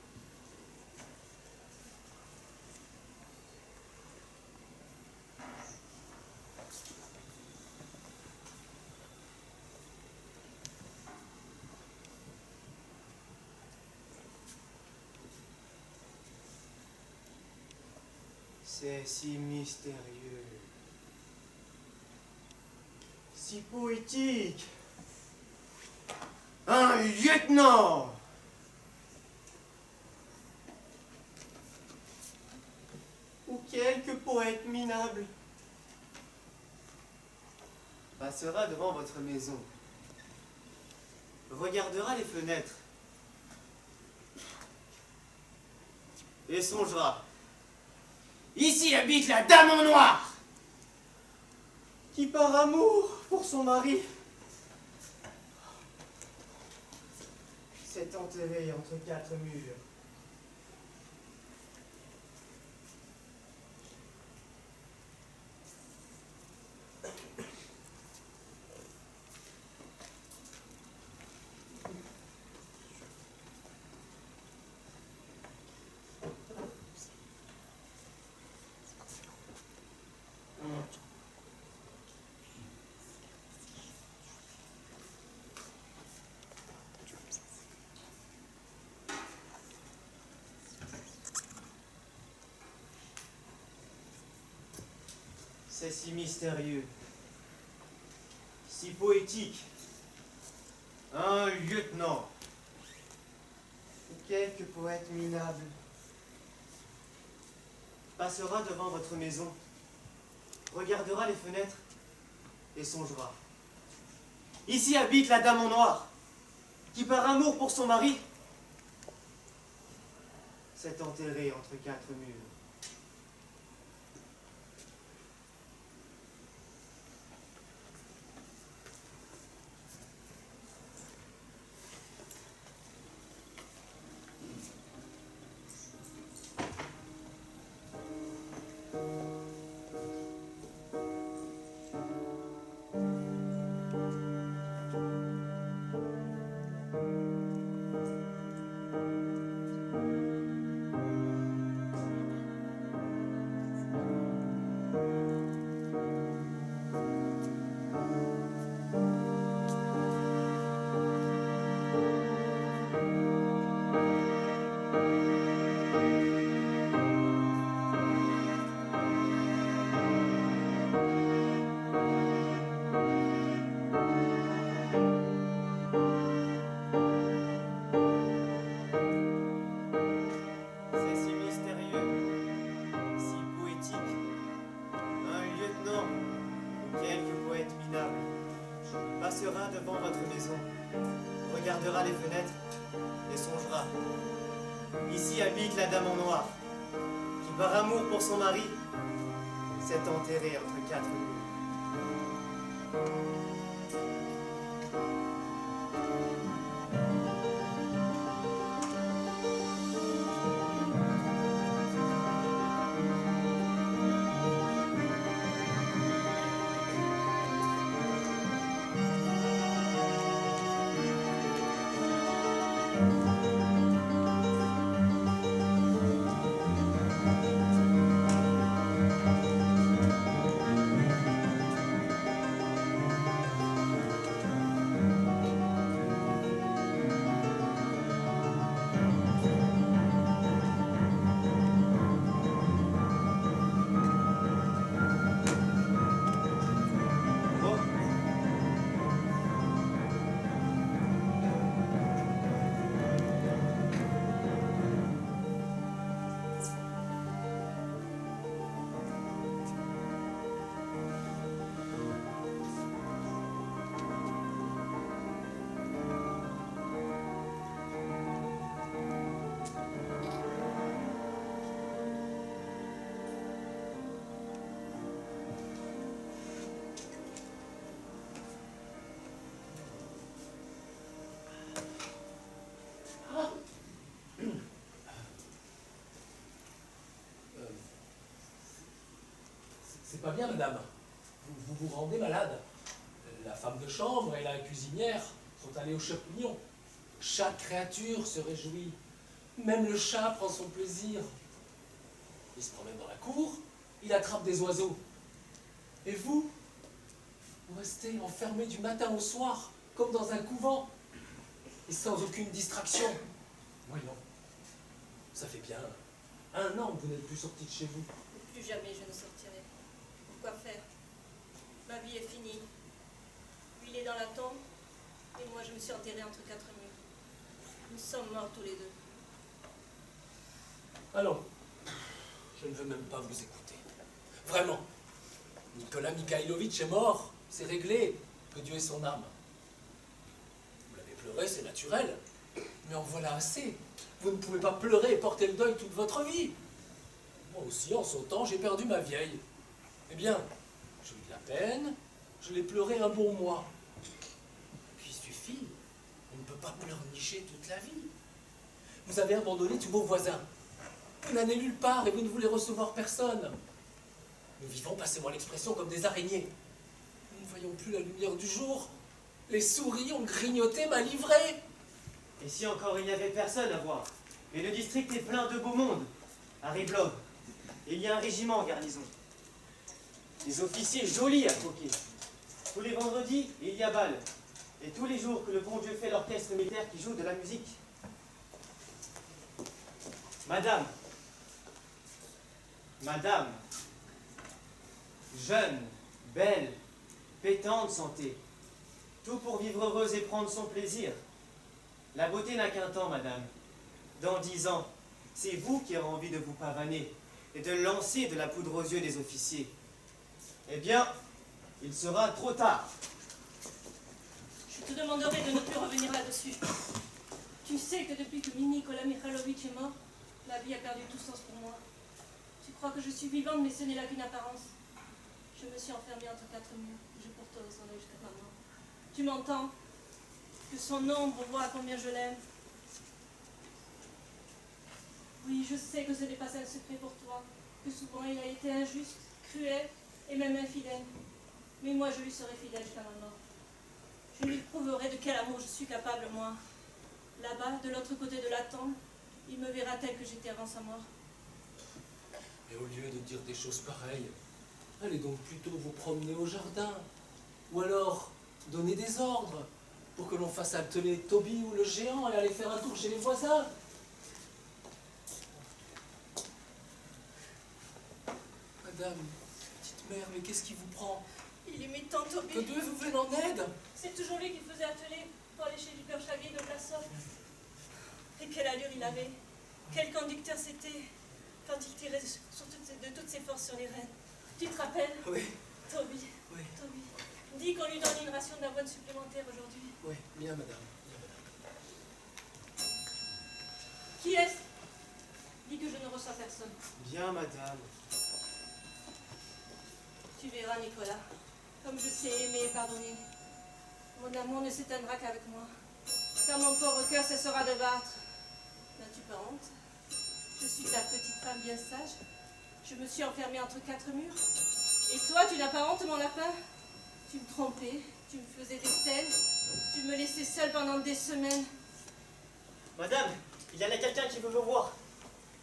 C'est si mystérieux, si poétique. Un lieutenant! Ou quelque poète minable passera devant votre maison, regardera les fenêtres et songera. Ici habite la dame en noir, qui par amour pour son mari s'est enterrée entre quatre murs. C'est si mystérieux, si poétique. Un lieutenant, ou quelque poète minable, passera devant votre maison, regardera les fenêtres et songera. Ici habite la dame en noir, qui par amour pour son mari s'est enterrée entre quatre murs. Passera devant votre maison, regardera les fenêtres et songera. Ici habite la dame en noir, qui par amour pour son mari s'est enterrée entre quatre murs. C'est pas bien, madame. Vous vous rendez malade. La femme de chambre et la cuisinière sont allées aux champignons. Chaque créature se réjouit. Même le chat prend son plaisir. Il se promène dans la cour, il attrape des oiseaux. Et vous restez enfermé du matin au soir, comme dans un couvent, et sans aucune distraction. Voyons, ça fait bien 1 an que vous n'êtes plus sorti de chez vous. Plus jamais je ne sortirai. Pourquoi faire? Ma vie est finie. Lui, il est dans la tombe, et moi, je me suis enterrée entre quatre murs. Nous sommes morts tous les deux. Allons, je ne veux même pas vous écouter. Vraiment, Nicolas Mikhailovitch est mort, c'est réglé, que Dieu ait son âme. Vous l'avez pleuré, c'est naturel, mais en voilà assez. Vous ne pouvez pas pleurer et porter le deuil toute votre vie. Moi aussi, en sautant, j'ai perdu ma vieille. Eh bien, j'ai eu de la peine, je l'ai pleuré un bon mois. Puis il suffit, on ne peut pas pleurnicher toute la vie. Vous avez abandonné tous vos voisins. Vous n'allez nulle part et vous ne voulez recevoir personne. Nous vivons, passez-moi l'expression, comme des araignées. Nous ne voyons plus la lumière du jour. Les souris ont grignoté ma livrée. Et si encore il n'y avait personne à voir? Mais le district est plein de beau monde. À Riblov, il y a un régiment en garnison. Des officiers jolis à croquer. Tous les vendredis, il y a bal. Et tous les jours que le bon Dieu fait l'orchestre militaire qui joue de la musique. Madame, jeune, belle, pétante santé, tout pour vivre heureuse et prendre son plaisir. La beauté n'a qu'un temps, madame. Dans 10 ans, c'est vous qui aurez envie de vous pavaner et de lancer de la poudre aux yeux des officiers. Eh bien, il sera trop tard. Je te demanderai de ne plus revenir là là-dessus. Tu sais que depuis que Nicolas Mikhailovitch est mort, la vie a perdu tout sens pour moi. Tu crois que je suis vivante, mais ce n'est là qu'une apparence. Je me suis enfermée entre quatre murs. Je porterai son œil jusqu'à ma mort. Tu m'entends? Que son ombre voit combien je l'aime. Oui, je sais que ce n'est pas un secret pour toi, que souvent il a été injuste, cruel et même infidèle. Mais moi, je lui serai fidèle jusqu'à ma mort. Je lui prouverai de quel amour je suis capable, moi. Là-bas, de l'autre côté de la tombe, il me verra tel que j'étais avant sa mort. Et au lieu de dire des choses pareilles, allez donc plutôt vous promener au jardin. Ou alors, donner des ordres pour que l'on fasse atteler Toby ou le géant et aller faire un tour chez les voisins. Madame, petite mère, mais qu'est-ce qui vous prend? Il aimait tant Que Toby. Dieu vous vienne en aide. C'est toujours lui qui faisait atteler pour aller chez du père Chavier de Blasov. Et quelle allure il avait. Quel conducteur c'était quand il tirait de toutes ses forces sur les rênes. Tu te rappelles? Oui, Toby. oui, Toby. Dis qu'on lui donne une ration d'avoine supplémentaire aujourd'hui. oui, bien madame, bien madame. Qui est-ce? Dis que je ne reçois personne. Bien, madame. Tu verras, Nicolas, comme je sais aimer et pardonner. Mon amour ne s'éteindra qu'avec moi. Quand mon pauvre cœur cessera de battre. N'as-tu pas honte? Je suis ta petite femme bien sage. Je me suis enfermée entre quatre murs. Et toi, tu n'as pas honte, mon lapin? Tu me trompais, tu me faisais des scènes, tu me laissais seule pendant des semaines. Madame, il y a là quelqu'un qui veut vous voir.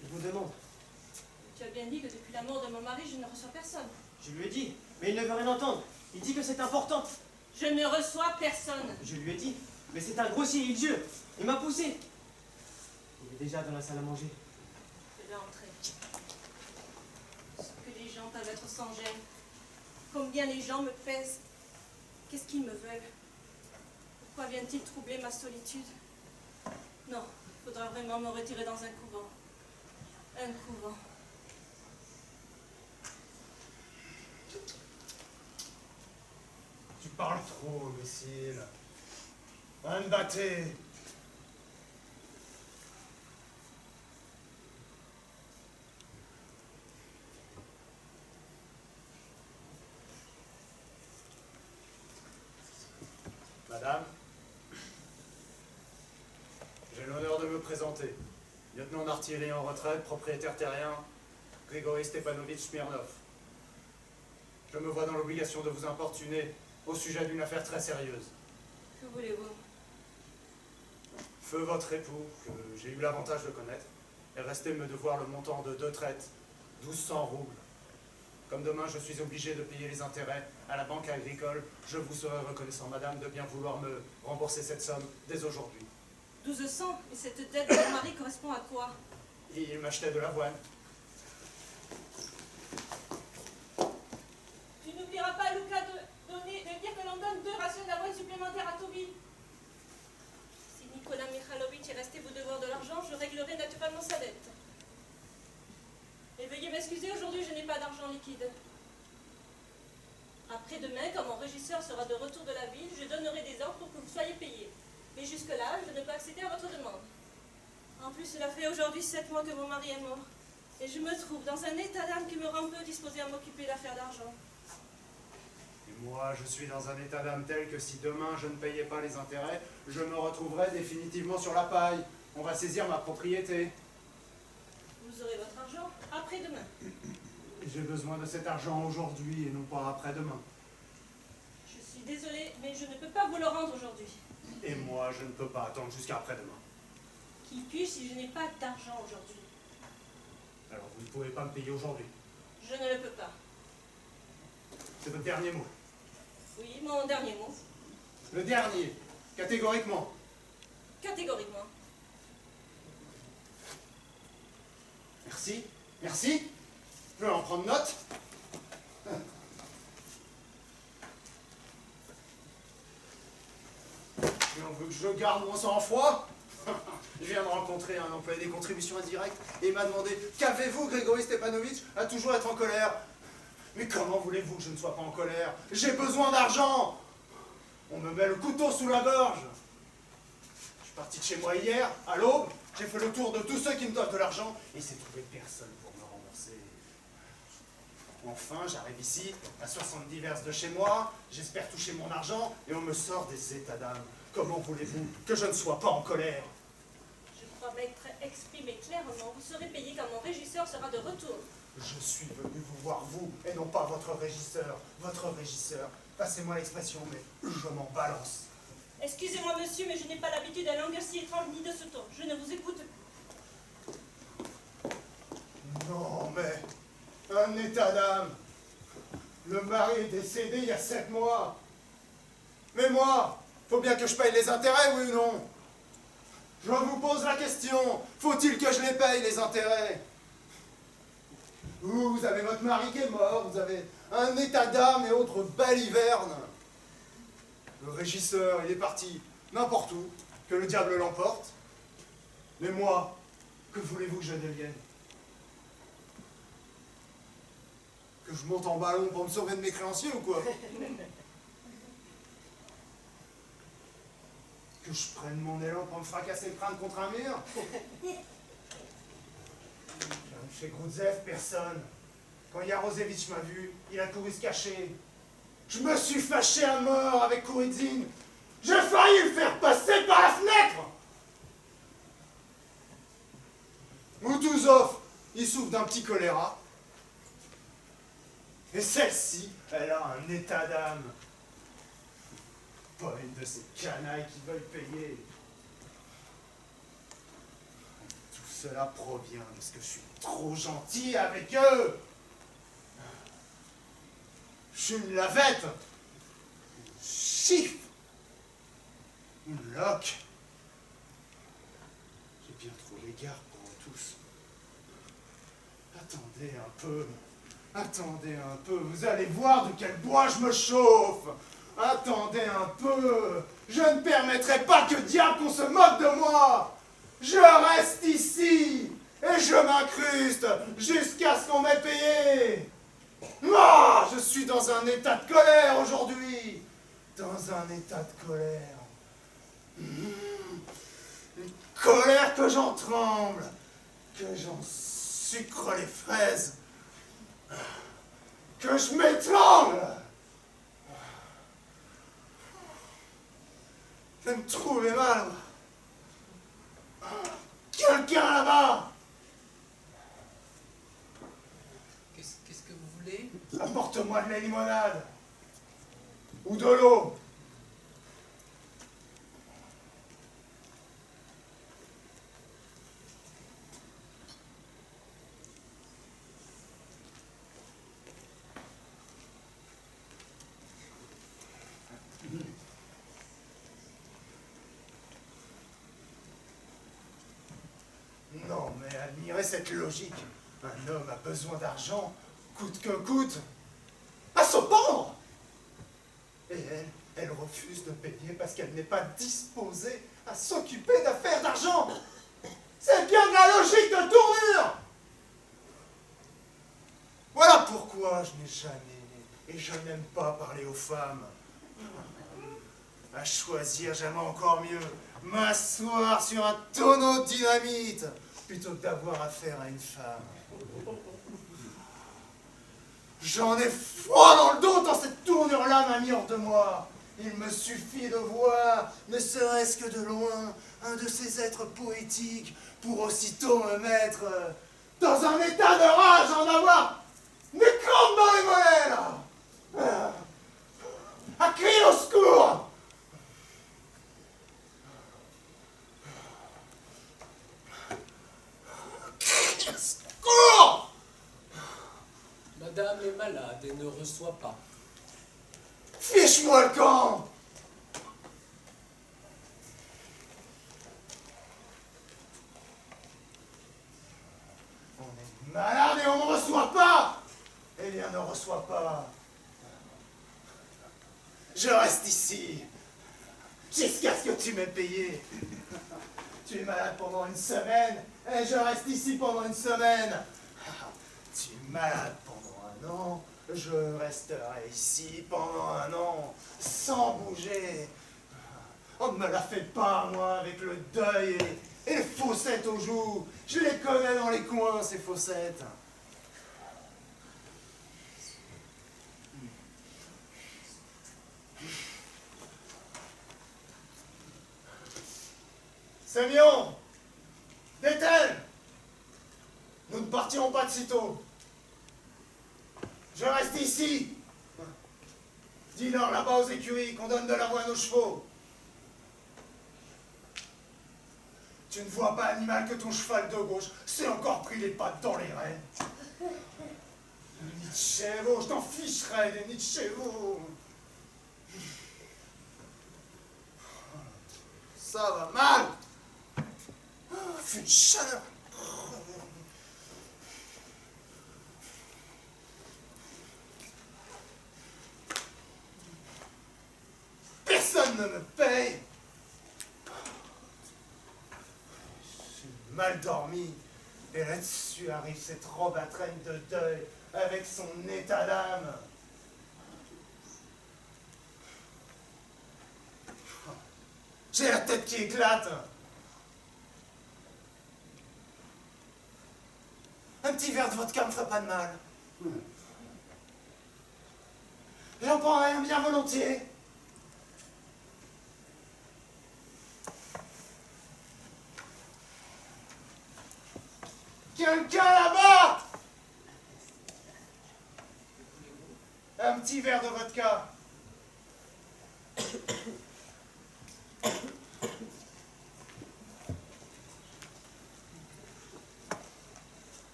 Il vous demande. Tu as bien dit que depuis la mort de mon mari, je ne reçois personne. Je lui ai dit, mais il ne veut rien entendre. Il dit que c'est important. Je ne reçois personne. Je lui ai dit, mais c'est un grossier idiot. Il m'a poussé. Il est déjà dans la salle à manger. Je vais entrer. Ce que les gens peuvent être sans gêne. Combien les gens me pèsent. Qu'est-ce qu'ils me veulent? Pourquoi viennent-ils troubler ma solitude? Non, il faudra vraiment me retirer dans un couvent. Un couvent. Tu parles trop, imbécile. Va me battre. Madame, j'ai l'honneur de me présenter. Lieutenant d'artillerie en retraite, propriétaire terrien, Grigory Stepanovitch Smirnov. Je me vois dans l'obligation de vous importuner au sujet d'une affaire très sérieuse. Que voulez-vous? Feu votre époux, que j'ai eu l'avantage de connaître, est resté me devoir le montant de 2 traites, 1200 roubles. Comme demain je suis obligé de payer les intérêts à la banque agricole, je vous serai reconnaissant, madame, de bien vouloir me rembourser cette somme dès aujourd'hui. 1200? Et cette dette de mon mari correspond à quoi? Il m'achetait de l'avoine. Tu n'oublieras pas, Luca, de dire que l'on donne 2 rations d'avoine supplémentaires à Toby. Si Nicolas Mikhailovitch est resté vous devoir de l'argent, je réglerai naturellement sa dette. Et veuillez m'excuser, aujourd'hui je n'ai pas d'argent liquide. Après-demain, quand mon régisseur sera de retour de la ville, je donnerai des ordres pour que vous soyez payés. Mais jusque-là, je ne peux accéder à votre demande. En plus, cela fait aujourd'hui 7 mois que mon mari est mort. Et je me trouve dans un état d'âme qui me rend peu disposée à m'occuper d'affaires d'argent. Et moi, je suis dans un état d'âme tel que si demain je ne payais pas les intérêts, je me retrouverais définitivement sur la paille. On va saisir ma propriété. Vous aurez votre argent après-demain. J'ai besoin de cet argent aujourd'hui et non pas après-demain. Je suis désolée, mais je ne peux pas vous le rendre aujourd'hui. Et moi, je ne peux pas attendre jusqu'à après-demain. Qui puis si je n'ai pas d'argent aujourd'hui? Alors vous ne pouvez pas me payer aujourd'hui. Je ne le peux pas. C'est votre dernier mot. Oui, mon dernier mot. Le dernier, catégoriquement. Catégoriquement. Merci, merci. Je vais en prendre note. Et on veut que je garde mon sang-froid. Je viens de rencontrer un employé des contributions indirectes et il m'a demandé « Qu'avez-vous, Grigory Stepanovitch, à toujours être en colère ?» Mais comment voulez-vous que je ne sois pas en colère? J'ai besoin d'argent. On me met le couteau sous la gorge. Parti de chez moi hier, à l'aube, j'ai fait le tour de tous ceux qui me donnent de l'argent et j'ai trouvé personne pour me rembourser. Enfin, j'arrive ici, à 70 verses de chez moi, j'espère toucher mon argent et on me sort des états d'âme. Comment voulez-vous que je ne sois pas en colère? Je crois m'être exprimé clairement. Vous serez payé quand mon régisseur sera de retour. Je suis venu vous voir, vous, et non pas votre régisseur. Votre régisseur, passez-moi l'expression, mais je m'en balance. Excusez-moi, monsieur, mais je n'ai pas l'habitude d'un langage si étrange ni de ce ton. Je ne vous écoute plus. Non, mais un état d'âme. Le mari est décédé il y a 7 mois. Mais moi, faut bien que je paye les intérêts, oui ou non? Je vous pose la question, faut-il que je les paye, les intérêts? Vous avez votre mari qui est mort, vous avez un état d'âme et autres balivernes. Le régisseur, il est parti n'importe où, que le diable l'emporte. Mais moi, que voulez-vous que je devienne? Que je monte en ballon pour me sauver de mes créanciers ou quoi? Que je prenne mon élan pour me fracasser le crâne contre un mur? Chez Groudzev, personne. Quand Yarosevitch m'a vu, il a couru se cacher. Je me suis fâché à mort avec Kourizine. J'ai failli le faire passer par la fenêtre. Moutuzov, il souffre d'un petit choléra. Et celle-ci, elle a un état d'âme. Pas une de ces canailles qui veulent payer. Tout cela provient de ce que je suis trop gentil avec eux. Je suis une lavette, une chiffre, une loque. J'ai bien trop l'égard pour eux tous. Attendez un peu, vous allez voir de quel bois je me chauffe. Attendez un peu, je ne permettrai pas que diable qu'on se moque de moi. Je reste ici et je m'incruste jusqu'à ce qu'on m'ait payé. Moi, je suis dans un état de colère aujourd'hui. Dans un état de colère. Une colère que j'en tremble, que j'en sucre les fraises, que je m'étrangle. Je vais me trouver mal. Quelqu'un là-bas! Qu'est-ce que vous voulez? Apporte-moi de la limonade. Ou de l'eau. Non, mais admirez cette logique. Un homme a besoin d'argent, coûte que coûte, à se pendre. Et elle refuse de payer parce qu'elle n'est pas disposée à s'occuper d'affaires d'argent. C'est bien de la logique de tournure. Voilà pourquoi je n'ai jamais aimé et je n'aime pas parler aux femmes. À choisir, j'aime encore mieux m'asseoir sur un tonneau de dynamite plutôt que d'avoir affaire à une femme. J'en ai froid dans le dos tant cette tournure-là m'a mis hors de moi. Il me suffit de voir, ne serait-ce que de loin, un de ces êtres poétiques pour aussitôt me mettre dans un état de rage, en avoir des crampes dans les mollets, là. À crier au secours. Secours! Madame est malade et ne reçoit pas. Fiche-moi le camp! On est malade et on ne reçoit pas! Eh bien, ne reçois pas. Je reste ici jusqu'à ce que tu m'aies payé. Tu es malade pendant une semaine et je reste ici pendant une semaine. Tu es malade pendant un an, je resterai ici pendant un an, sans bouger. On ne me la fait pas, moi, avec le deuil et les fossettes aux joues. Je les connais dans les coins, ces fossettes. Sémion! Détel! Nous ne partirons pas de sitôt. Je reste ici. Dis-leur là-bas aux écuries qu'on donne de la voie à nos chevaux. Tu ne vois pas, animal, que ton cheval de gauche s'est encore pris les pattes dans les rênes. Nid de chevaux, je t'en ficherai des nids de chevaux. Ça va mal. Fais une chaleur. Personne ne me paye. J'ai mal dormi. Et là-dessus arrive cette robe à traîne de deuil avec son état d'âme. J'ai la tête qui éclate. Un petit verre de vodka me ferait pas de mal. J'en prendrais un bien volontiers. Quelqu'un là-bas? Un petit verre de vodka.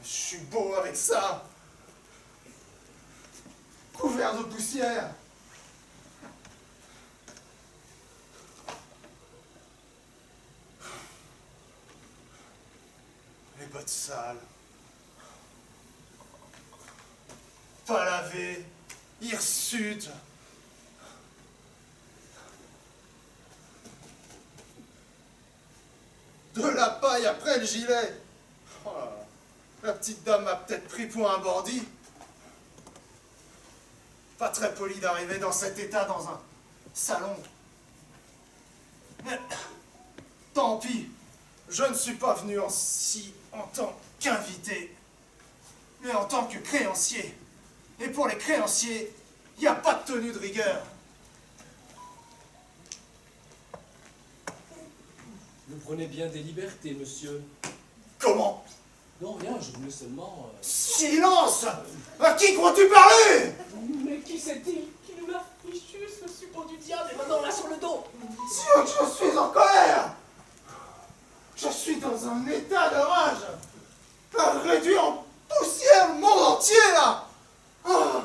Je suis beau avec ça. Couvert de poussière. Les bottes sales. Pas lavées. Hirsutes. De la paille après le gilet. Oh là là. La petite dame m'a peut-être pris pour un bandit. Pas très poli d'arriver dans cet état dans un salon. Mais tant pis, je ne suis pas venu en tant qu'invité, mais en tant que créancier. Et pour les créanciers, il n'y a pas de tenue de rigueur. Vous prenez bien des libertés, monsieur. Comment? Non, rien, je voulais seulement... Silence! À qui crois-tu parler? Mais qui c'est-il qui nous l'a fichu, ce suppôt du diable, et maintenant là sur le dos? Dieu, que je suis en colère! Je suis dans un état de rage! Réduit en poussière le monde entier, là! Ah,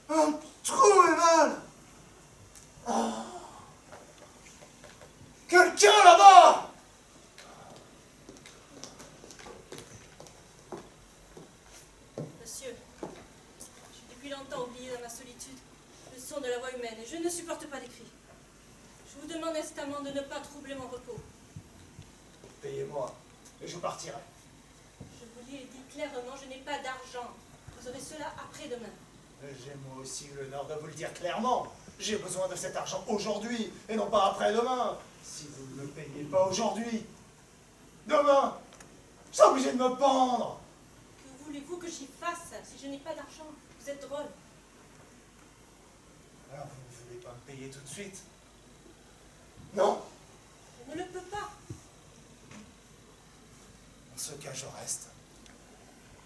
un trou est mal! Ah. Quelqu'un là-bas! Monsieur, j'ai depuis longtemps oublié dans ma solitude le son de la voix humaine et je ne supporte pas les cris. Je vous demande instamment de ne pas troubler mon repos. Payez-moi, et je partirai. Je vous l'ai dit clairement, je n'ai pas d'argent. Vous aurez cela après-demain. J'ai moi aussi eu l'honneur de vous le dire clairement. J'ai besoin de cet argent aujourd'hui, et non pas après-demain. Si vous ne me payez pas aujourd'hui, demain, je suis obligé de me pendre. Que voulez-vous que j'y fasse si je n'ai pas d'argent? Vous êtes drôle. Alors vous ne voulez pas me payer tout de suite? Non? Je ne le peux pas. En ce cas, je reste.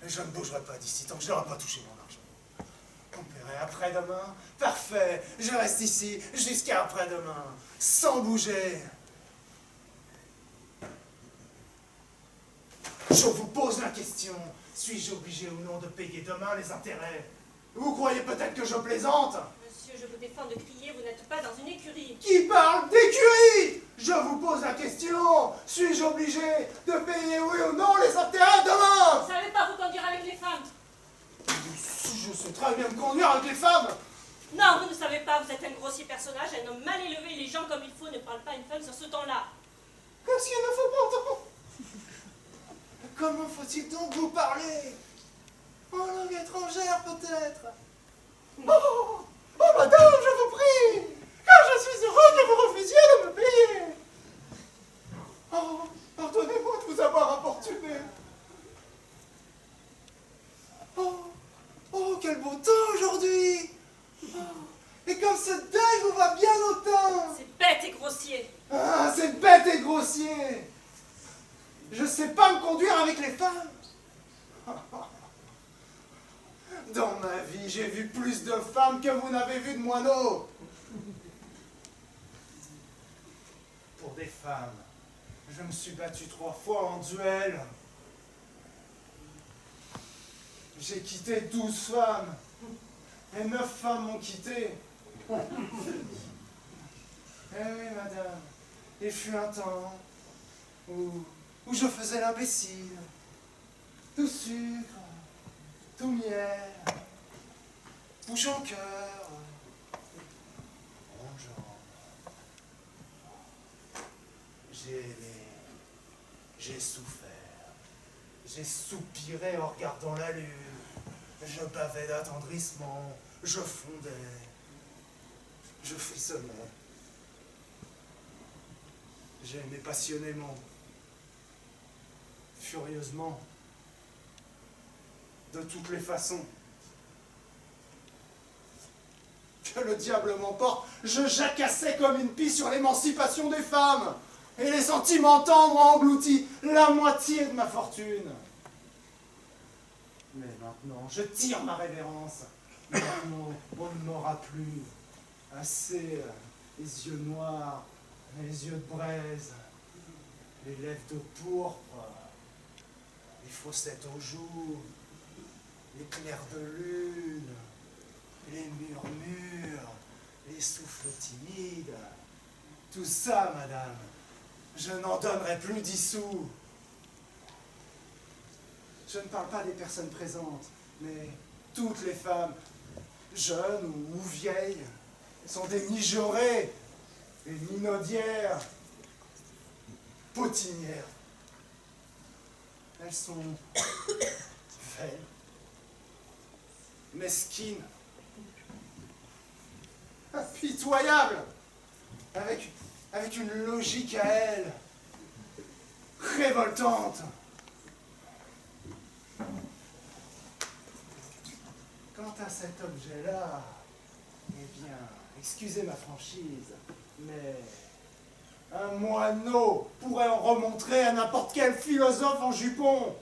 Et je ne bougerai pas d'ici tant que je n'aurai pas touché mon argent. On paierait après-demain. Parfait. Je reste ici jusqu'à après-demain. Sans bouger. Je vous pose la question. Suis-je obligé ou non de payer demain les intérêts? Vous croyez peut-être que je plaisante? Monsieur, je vous défends de crier, vous n'êtes pas dans une écurie. Qui parle d'écurie? Je vous pose la question. Suis-je obligé de payer oui ou non les intérêts Vous demain? ne savez pas vous conduire avec les femmes. Je sais très bien me conduire avec les femmes. Non, vous ne savez pas, vous êtes un grossier personnage, un homme mal élevé, les gens comme il faut ne parlent pas à une femme sur ce ton-là. Qu'est-ce qu'il ne faut pas entendre? Comment faut-il donc vous parler? En langue étrangère, peut-être? Oh, oh, madame, je vous prie, car je suis heureux que vous refusiez de me payer. Oh, pardonnez-moi de vous avoir importuné. Oh, oh, quel beau temps aujourd'hui. Oh, et comme ce deuil vous va bien au teint. C'est bête et grossier. Ah, c'est bête et grossier. Je sais pas me conduire avec les femmes. Dans ma vie, j'ai vu plus de femmes que vous n'avez vu de moineaux. Pour des femmes, je me suis battu 3 fois en duel. J'ai quitté 12 femmes. Et 9 femmes m'ont quitté. Eh oui, madame, il fut un temps où je faisais l'imbécile. Tout sucre, tout miel, bouche en cœur, rongeant. J'ai aimé, j'ai souffert, j'ai soupiré en regardant la lune, je bavais d'attendrissement, je fondais, je frissonnais. J'ai aimé passionnément, furieusement, de toutes les façons. Que le diable m'emporte, je jacassais comme une pie sur l'émancipation des femmes, et les sentiments tendres ont englouti la moitié de ma fortune. Mais maintenant, je tire ma révérence. Maintenant, on ne m'aura plus. Assez les yeux noirs, les yeux de braise, les lèvres de pourpre, les fossettes aux joues, les clairs de lune, les murmures, les souffles timides. Tout ça, madame, je n'en donnerai plus 10 sous. Je ne parle pas des personnes présentes, mais toutes les femmes, jeunes ou vieilles, sont des mijaurées, des minaudières, potinières. Elles sont vaines, mesquines, impitoyables, avec une logique à elles, révoltante. Quant à cet objet-là, eh bien, excusez ma franchise, mais un moineau pourrait en remontrer à n'importe quel philosophe en jupon.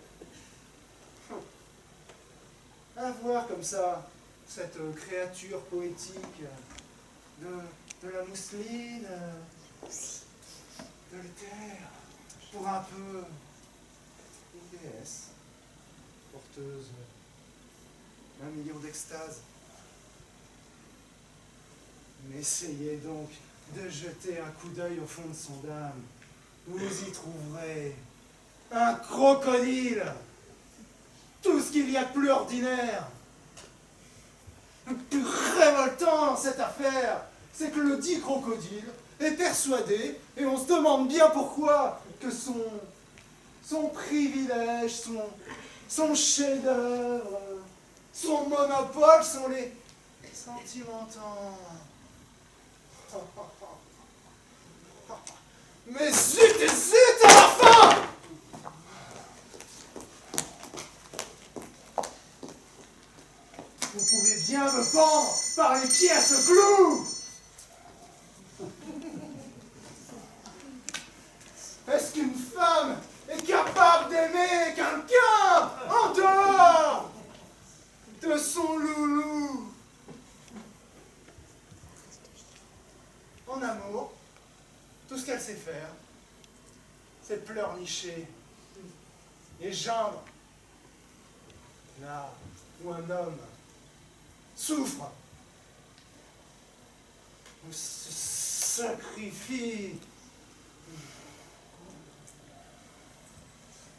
À voir comme ça, cette créature poétique de la mousseline, de l'éther, pour un peu une déesse, porteuse d'un million d'extases. Mais essayez donc de jeter un coup d'œil au fond de son âme. Vous y trouverez un crocodile, tout ce qu'il y a de plus ordinaire. Le plus révoltant dans cette affaire, c'est que le dit crocodile est persuadé, et on se demande bien pourquoi, que son privilège, son chef-d'œuvre, son monopole sont les sentimentants. Mais zut et zut à la fin! Vous pouvez bien me pendre par les pieds à ce clou! Est-ce qu'une femme est capable d'aimer quelqu'un en dehors de son loulou? En amour, tout ce qu'elle sait faire, c'est pleurnicher et geindre. Là où un homme souffre, ou se sacrifie,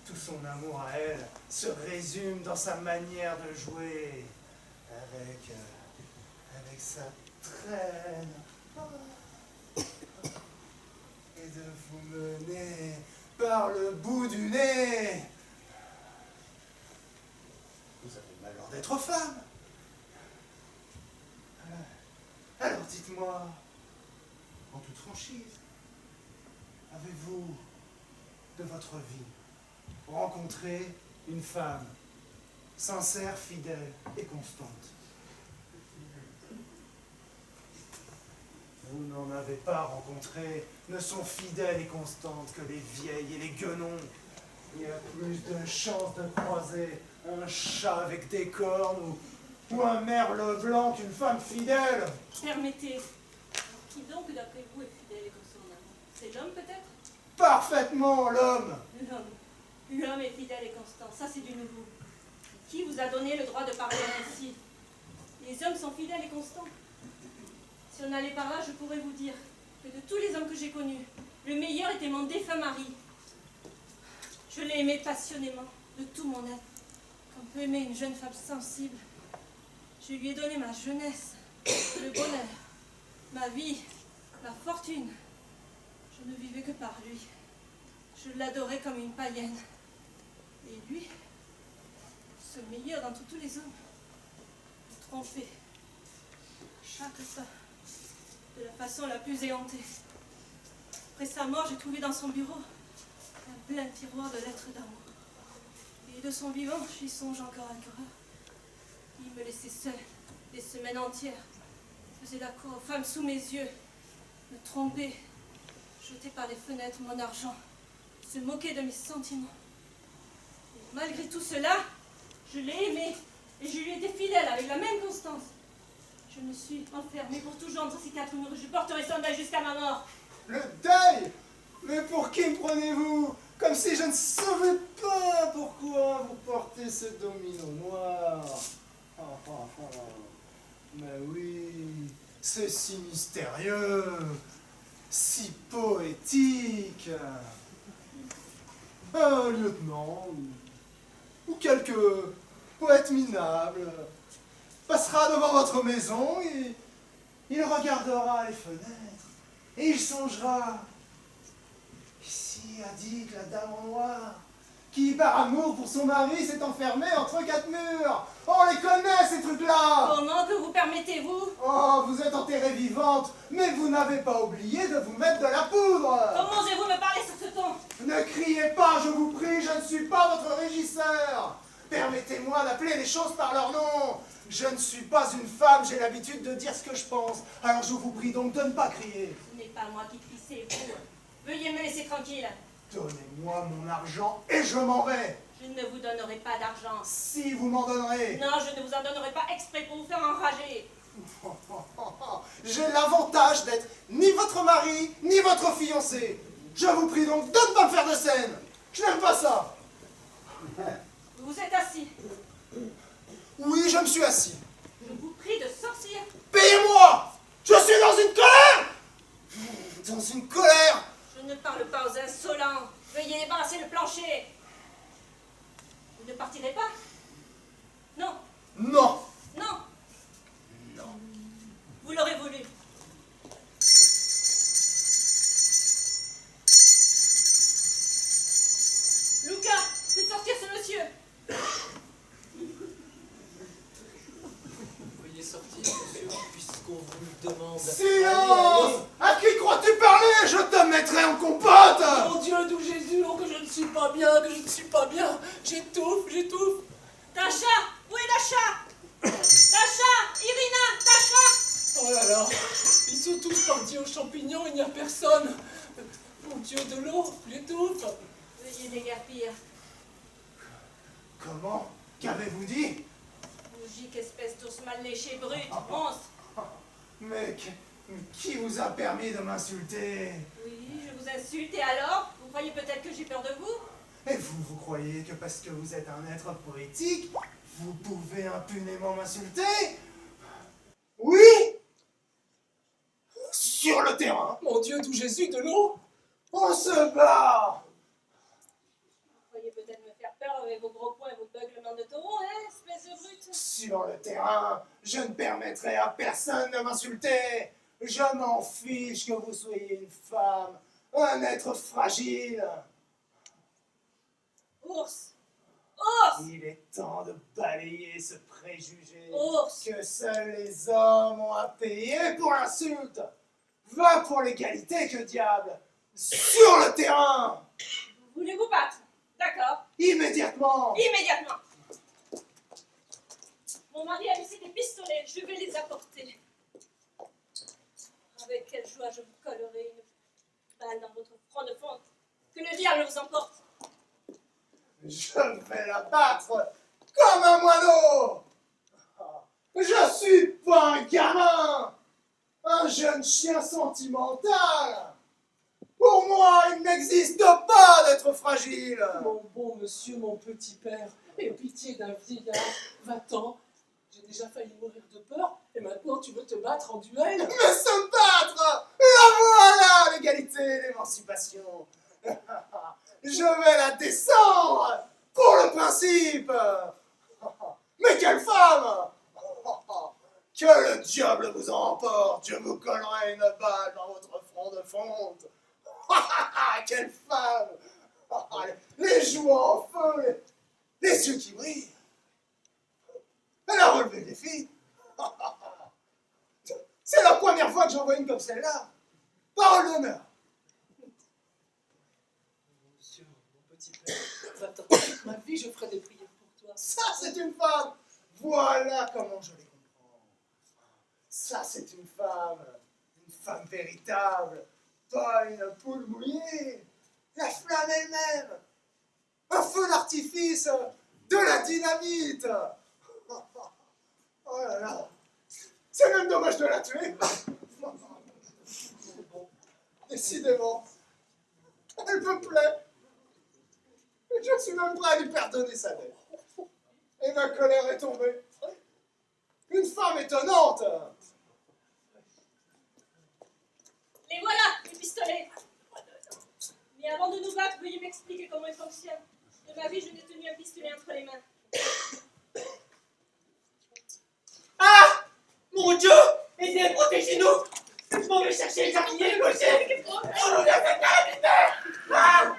tout son amour à elle se résume dans sa manière de jouer avec sa traîne et de vous mener par le bout du nez. Vous avez le malheur d'être femme. Alors dites-moi, en toute franchise, avez-vous, de votre vie, rencontré une femme sincère, fidèle et constante? Vous n'en avez pas rencontré, ne sont fidèles et constantes que les vieilles et les guenons. Il y a plus de chances de croiser un chat avec des cornes ou un merle blanc qu'une femme fidèle. Permettez. Qui donc, d'après vous, est fidèle et constant en amour? C'est l'homme, peut-être? Parfaitement, l'homme. L'homme est fidèle et constant, ça c'est du nouveau. Qui vous a donné le droit de parler ainsi? Les hommes sont fidèles et constants. Si on allait par là, je pourrais vous dire que de tous les hommes que j'ai connus, le meilleur était mon défunt mari. Je l'ai aimé passionnément, de tout mon être, comme peut aimer une jeune femme sensible. Je lui ai donné ma jeunesse, le bonheur, ma vie, ma fortune. Je ne vivais que par lui. Je l'adorais comme une païenne. Et lui, ce meilleur d'entre tous les hommes, m'a trompé. Chaque fois, de la façon la plus éhontée. Après sa mort, j'ai trouvé dans son bureau un plein tiroir de lettres d'amour. Et de son vivant, j'y songe encore à cœur. Il me laissait seul des semaines entières, faisait la cour aux femmes sous mes yeux, me trompait, jetait par les fenêtres mon argent, se moquait de mes sentiments. Et malgré tout cela, je l'ai aimé et je lui ai été fidèle avec la même constance. Je me suis enfermée pour toujours entre ces quatre murs. Je porterai son deuil jusqu'à ma mort. Le deuil? Mais pour qui me prenez-vous? Comme si je ne savais pas pourquoi vous portez ce domino noir. Mais oui, c'est si mystérieux, si poétique. Un lieutenant ou quelque poète minable passera devant votre maison et il regardera les fenêtres et il songera. Ici a dit que la dame en noir, qui par amour pour son mari s'est enfermée entre quatre murs. On les connaît ces trucs-là. Comment que vous permettez-vous? Oh, vous êtes enterrée vivante, mais vous n'avez pas oublié de vous mettre de la poudre. Comment osez-vous me parler sur ce ton? Ne criez pas, je vous prie, je ne suis pas votre régisseur. Permettez-moi d'appeler les choses par leur nom. Je ne suis pas une femme, j'ai l'habitude de dire ce que je pense. Alors je vous prie donc de ne pas crier. Ce n'est pas moi qui crie, c'est vous. Veuillez me laisser tranquille. Donnez-moi mon argent et je m'en vais. Je ne vous donnerai pas d'argent. Si vous m'en donnerez. Non, je ne vous en donnerai pas exprès pour vous faire enrager. J'ai l'avantage d'être ni votre mari, ni votre fiancé. Je vous prie donc de ne pas me faire de scène. Je n'aime pas ça. Vous vous êtes assis. Oui, je me suis assis. Je vous prie de sortir. Payez-moi. Je suis dans une colère. Dans une colère. Je ne parle pas aux insolents. Veuillez débarrasser le plancher. Vous ne partirez pas? Non, Non. non, Non. vous l'aurez voulu. Luca, fais sortir ce monsieur. Veuillez sortir, monsieur, puisqu'on vous le demande. Silence. À qui crois-tu parler? Je te mettrai en compote. Mon Dieu, d'où Jésus, oh que je ne suis pas bien, que je ne suis pas bien. J'étouffe, j'étouffe. Tasha, où est Tasha? Tasha, Irina, Tasha. Oh là là, ils sont tous partis aux champignons, il n'y a personne. Mon Dieu, de l'eau, j'étouffe. Veuillez déguerpir. Comment? Qu'avez-vous dit? Bougique, espèce d'ours mal léché, brute, monstre. Mais qui vous a permis de m'insulter? Oui, je vous insulte, et alors? Vous croyez peut-être que j'ai peur de vous? Et vous croyez que parce que vous êtes un être poétique, vous pouvez impunément m'insulter? Oui? Sur le terrain, Mon Dieu, d'où Jésus, de l'eau. on se bat! Vous croyez peut-être me faire peur avec vos gros poings et vos beuglements de taureau, hein, espèce de brute. Sur le terrain, je ne permettrai à personne de m'insulter. Je m'en fiche que vous soyez une femme, un être fragile. Ours! Ours! Il est temps de balayer ce préjugé Ours! que seuls les hommes ont à payer pour l'insulte. Va pour l'égalité, que diable. Sur le terrain, Vous voulez vous battre? D'accord. immédiatement. Immédiatement. Mon mari a laissé des pistolets, je vais les apporter. Avec quelle joie je vous collerai une balle dans votre front de fonte. Que le diable vous emporte. Je vais la battre comme un moineau. Je suis pas un gamin, un jeune chien sentimental. Pour moi, il n'existe pas d'être fragile. Mon bon monsieur, mon petit père, aie pitié d'un vieillard, va-t'en. J'ai déjà failli mourir de peur, et maintenant tu veux te battre en duel? Mais se battre, la voilà, l'égalité, l'émancipation. Je vais la descendre pour le principe. Mais quelle femme! Que le diable vous emporte, je vous collerai une balle dans votre front de fonte. Quelle femme! Les joues en feu, les yeux qui brillent. Elle a relevé le défi. C'est la première fois que j'en vois une comme celle-là. Parole d'honneur. Monsieur, mon petit père, va-t'en. Toute ma vie, je ferai des prières pour toi. Ça, c'est une femme. Voilà comment je les comprends. Ça, c'est une femme véritable, pas une poule mouillée. La flamme elle-même, un feu d'artifice, de la dynamite. Oh là là, c'est même dommage de la tuer. Décidément, elle me plaît. Et je suis même prêt à lui pardonner sa dette. Et ma colère est tombée. Une femme étonnante. Les voilà, les pistolets. Mais avant de nous battre, veuillez m'expliquer comment ils fonctionnent. De ma vie, je n'ai tenu un pistolet entre les mains. Ah! Mon Dieu! Aidez, protégez-nous! Je m'en vais chercher les jardiniers, Gauthier! On nous a fait calamité! Ah!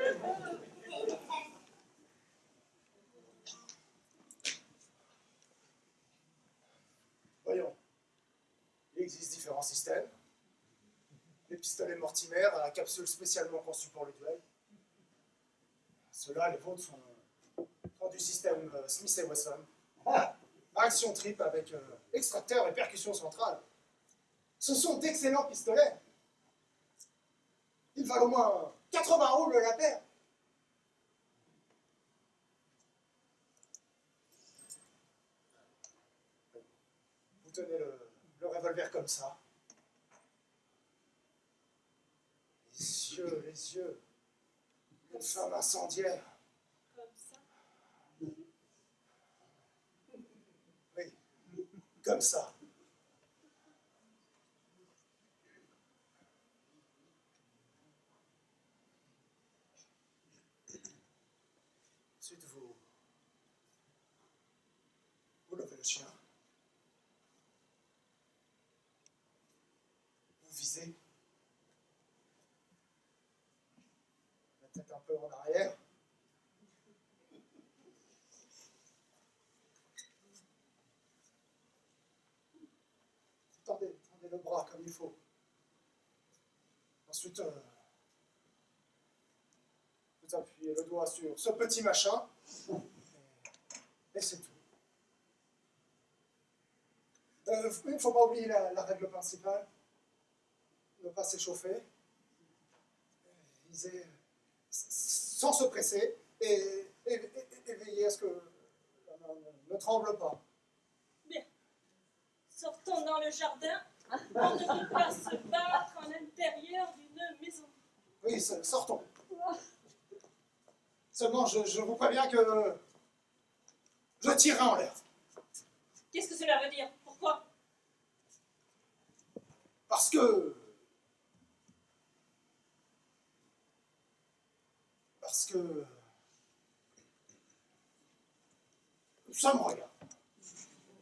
Voyons, il existe différents systèmes. Les pistolets Mortimer à capsule spécialement conçue pour le duel. Ceux-là, les vôtres, sont du système Smith & Wesson. Action trip avec extracteur et percussion centrale. Ce sont d'excellents pistolets. Ils valent au moins 80 roubles la paire. Vous tenez le revolver comme ça. Les yeux. Une femme incendiaire. Comme ça. Oui, comme ça. Ensuite, vous levez le chien. Vous visez. La tête un peu en arrière. Tendez le bras comme il faut. Ensuite, vous appuyez le doigt sur ce petit machin. Et c'est tout. Il ne faut pas oublier la règle principale. Ne pas s'échauffer. Viser sans se presser. Et veiller à ce que la main ne tremble pas. Bien. Sortons dans le jardin. On ne peut pas se battre en l'intérieur d'une maison. Oui, sortons. Seulement, je vous préviens que je tirerai en l'air. Qu'est-ce que cela veut dire? Pourquoi? Parce que Ça me regarde.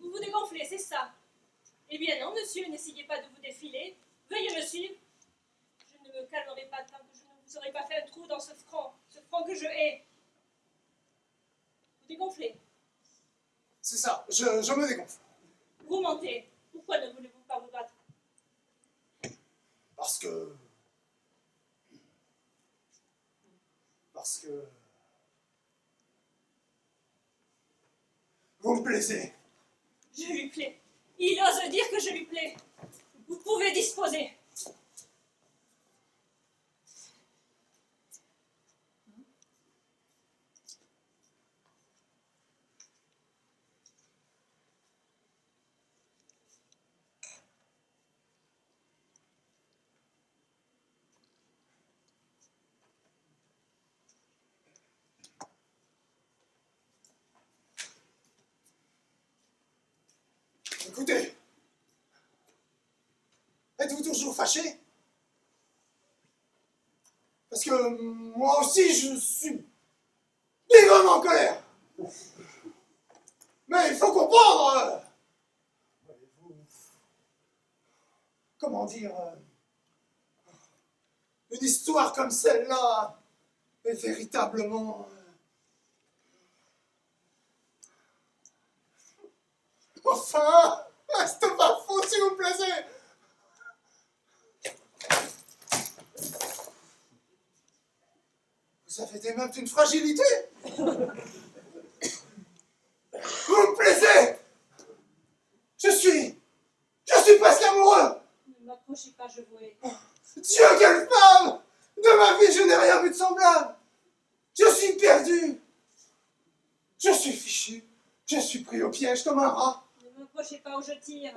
Vous vous dégonflez, c'est ça. Eh bien non, monsieur, n'essayez pas de vous défiler. Veuillez me suivre. Je ne me calmerai pas tant que je ne vous aurai pas fait un trou dans ce front que je hais. Vous dégonflez. C'est ça, je me dégonfle. Vous mentez. Pourquoi ne voulez-vous pas vous battre? Parce que... Vous me plaisez. Je lui plais. Il ose dire que je lui plais. Vous pouvez disposer. Écoutez, êtes-vous toujours fâché? Parce que moi aussi, je suis vivement en colère. Mais il faut comprendre... comment dire... une histoire comme celle-là est véritablement... Enfin, c'est pas faux, s'il vous plaisait. Vous avez des mains d'une fragilité. Vous me plaisez. Je suis presque amoureux. Ne m'approchez pas, je vous hais. Dieu, quelle femme! De ma vie, je n'ai rien vu de semblable. Je suis perdu. Je suis fichu. Je suis pris au piège comme un rat. Ne m'approchez pas ou je tire.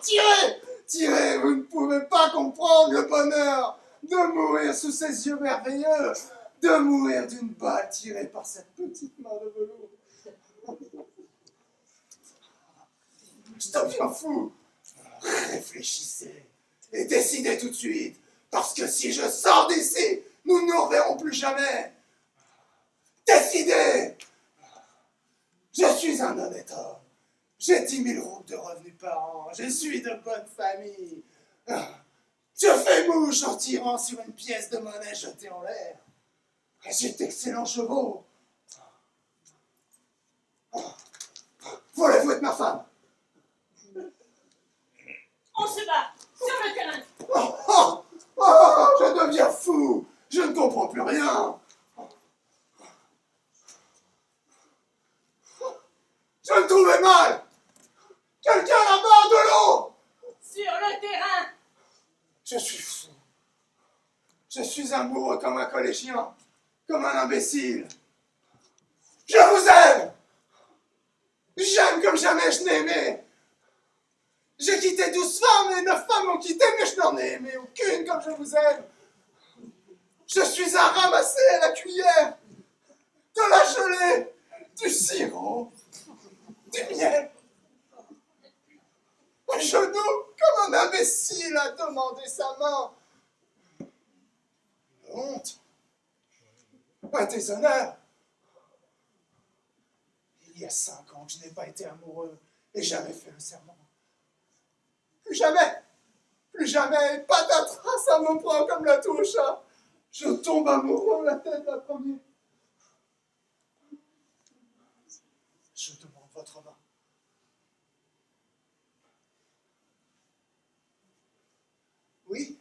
Tirez! Tirez! Vous ne pouvez pas comprendre le bonheur de mourir sous ces yeux merveilleux, de mourir d'une balle tirée par cette petite main de velours. Je deviens fou. Réfléchissez et décidez tout de suite, parce que si je sors d'ici, nous ne nous reverrons plus jamais. Décidez! Je suis un honnête homme. J'ai 10 000 roubles de revenus par an. Je suis de bonne famille. Je fais mouche en tirant sur une pièce de monnaie jetée en l'air. Et j'ai d'excellents chevaux. Voulez-vous être ma femme? On se bat sur le terrain. Je deviens fou. Je ne comprends plus rien. Je me trouvais mal. Quelqu'un là-bas, de l'eau. Sur le terrain. Je suis fou. Je suis amoureux comme un collégien, comme un imbécile. Je vous aime. J'aime comme jamais je n'ai aimé. J'ai quitté 12 femmes et 9 femmes m'ont quitté, mais je n'en ai aimé aucune comme je vous aime. Je suis un ramassé à la cuillère, de la gelée, du sirop, du miel. À genoux, comme un imbécile a demandé sa main. Honte, un déshonneur. Il y a 5 ans que je n'ai pas été amoureux et jamais fait le serment. Plus jamais, patatras, ça me prend comme la touche. Je tombe amoureux la tête la première. Je demande votre main. Oui?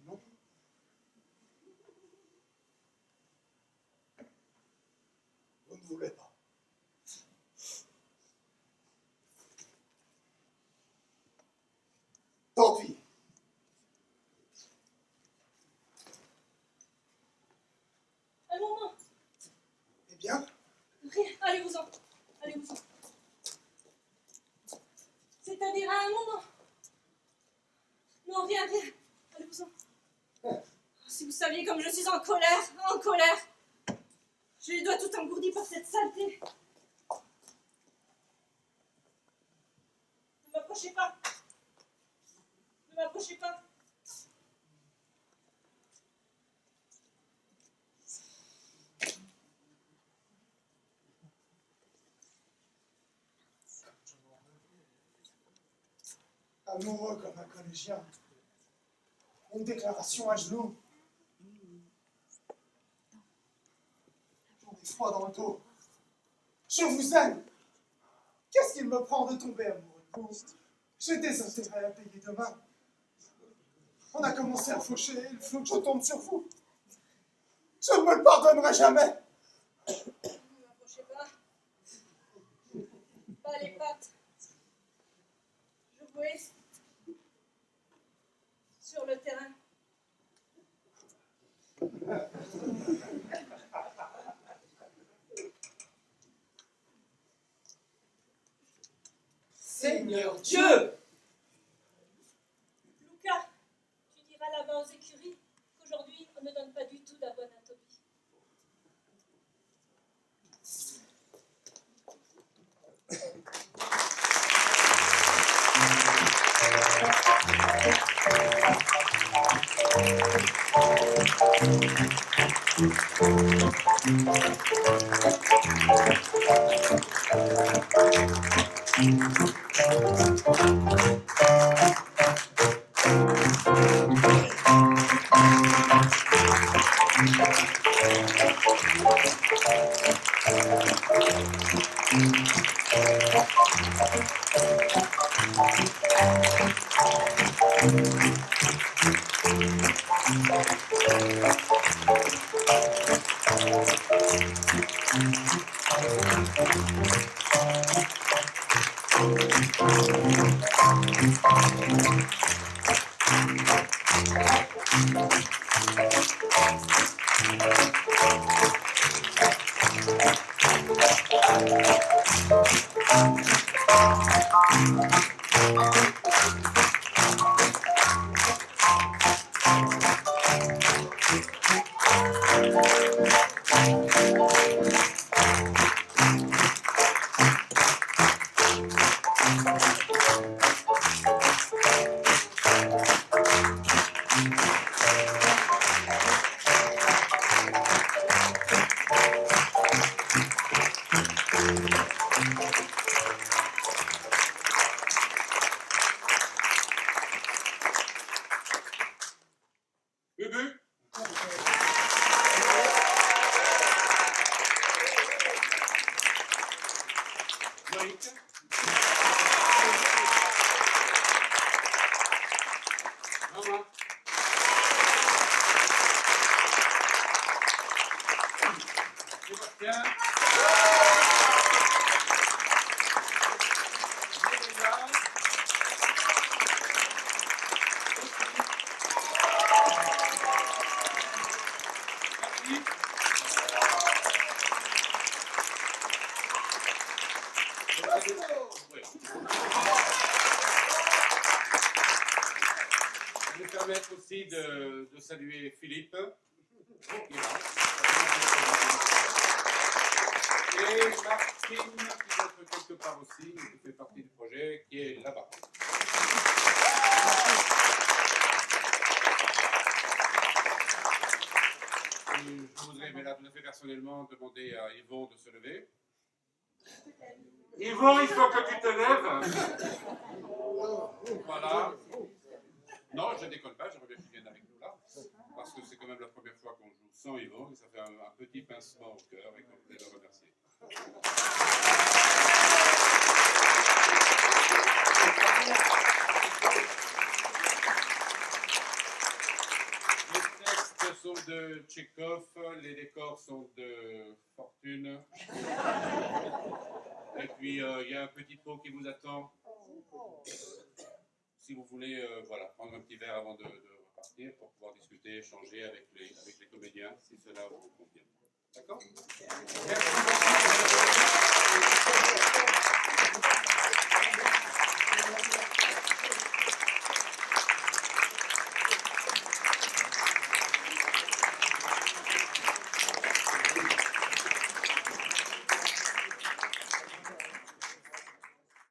Non? Vous ne voulez pas. Tant pis. Un moment. Eh bien? Rien. Allez-vous-en. Allez-vous-en. C'est-à-dire à un moment. Non, rien. Allez-vous-en. Oh, si vous saviez comme je suis en colère. Je les dois tout engourdis par cette saleté. Ne m'approchez pas. Ne m'approchez pas. amoureux comme un collégien. Une déclaration à genoux. J'en ai froid dans le dos. Je vous aime. Qu'est-ce qu'il me prend de tomber amoureux de vous? J'ai des intérêts à payer demain. On a commencé à faucher, il faut que je tombe sur vous. Je ne me le pardonnerai jamais. Ne m'approchez pas. Pas les pattes. Jouez sur le terrain. Seigneur Dieu! Lucas, tu diras là-bas aux écuries qu'aujourd'hui on ne donne pas du tout d'abonne à Toby. Ubu. Loïc. Maman. Sébastien. Je vais me permettre aussi de saluer Philippe. Et Martine, qui doit être quelque part aussi, qui fait partie du projet, qui est là-bas. Je voudrais, mais là, tout à fait personnellement, demander à Yvon de se lever. Yvon, il faut que tu te lèves. Voilà. Non, je ne déconne pas, j'aimerais bien qu'il vienne avec nous là. Parce que c'est quand même la première fois qu'on joue sans Yvon, et ça fait un petit pincement au cœur, et qu'on voulait le remercier. Les textes sont de Tchekhov, les décors sont de Fortune. Et puis il y a un petit pot qui vous attend. Si vous voulez voilà, prendre un petit verre avant de repartir pour pouvoir discuter, échanger avec les comédiens, si cela vous convient. D'accord ? Merci.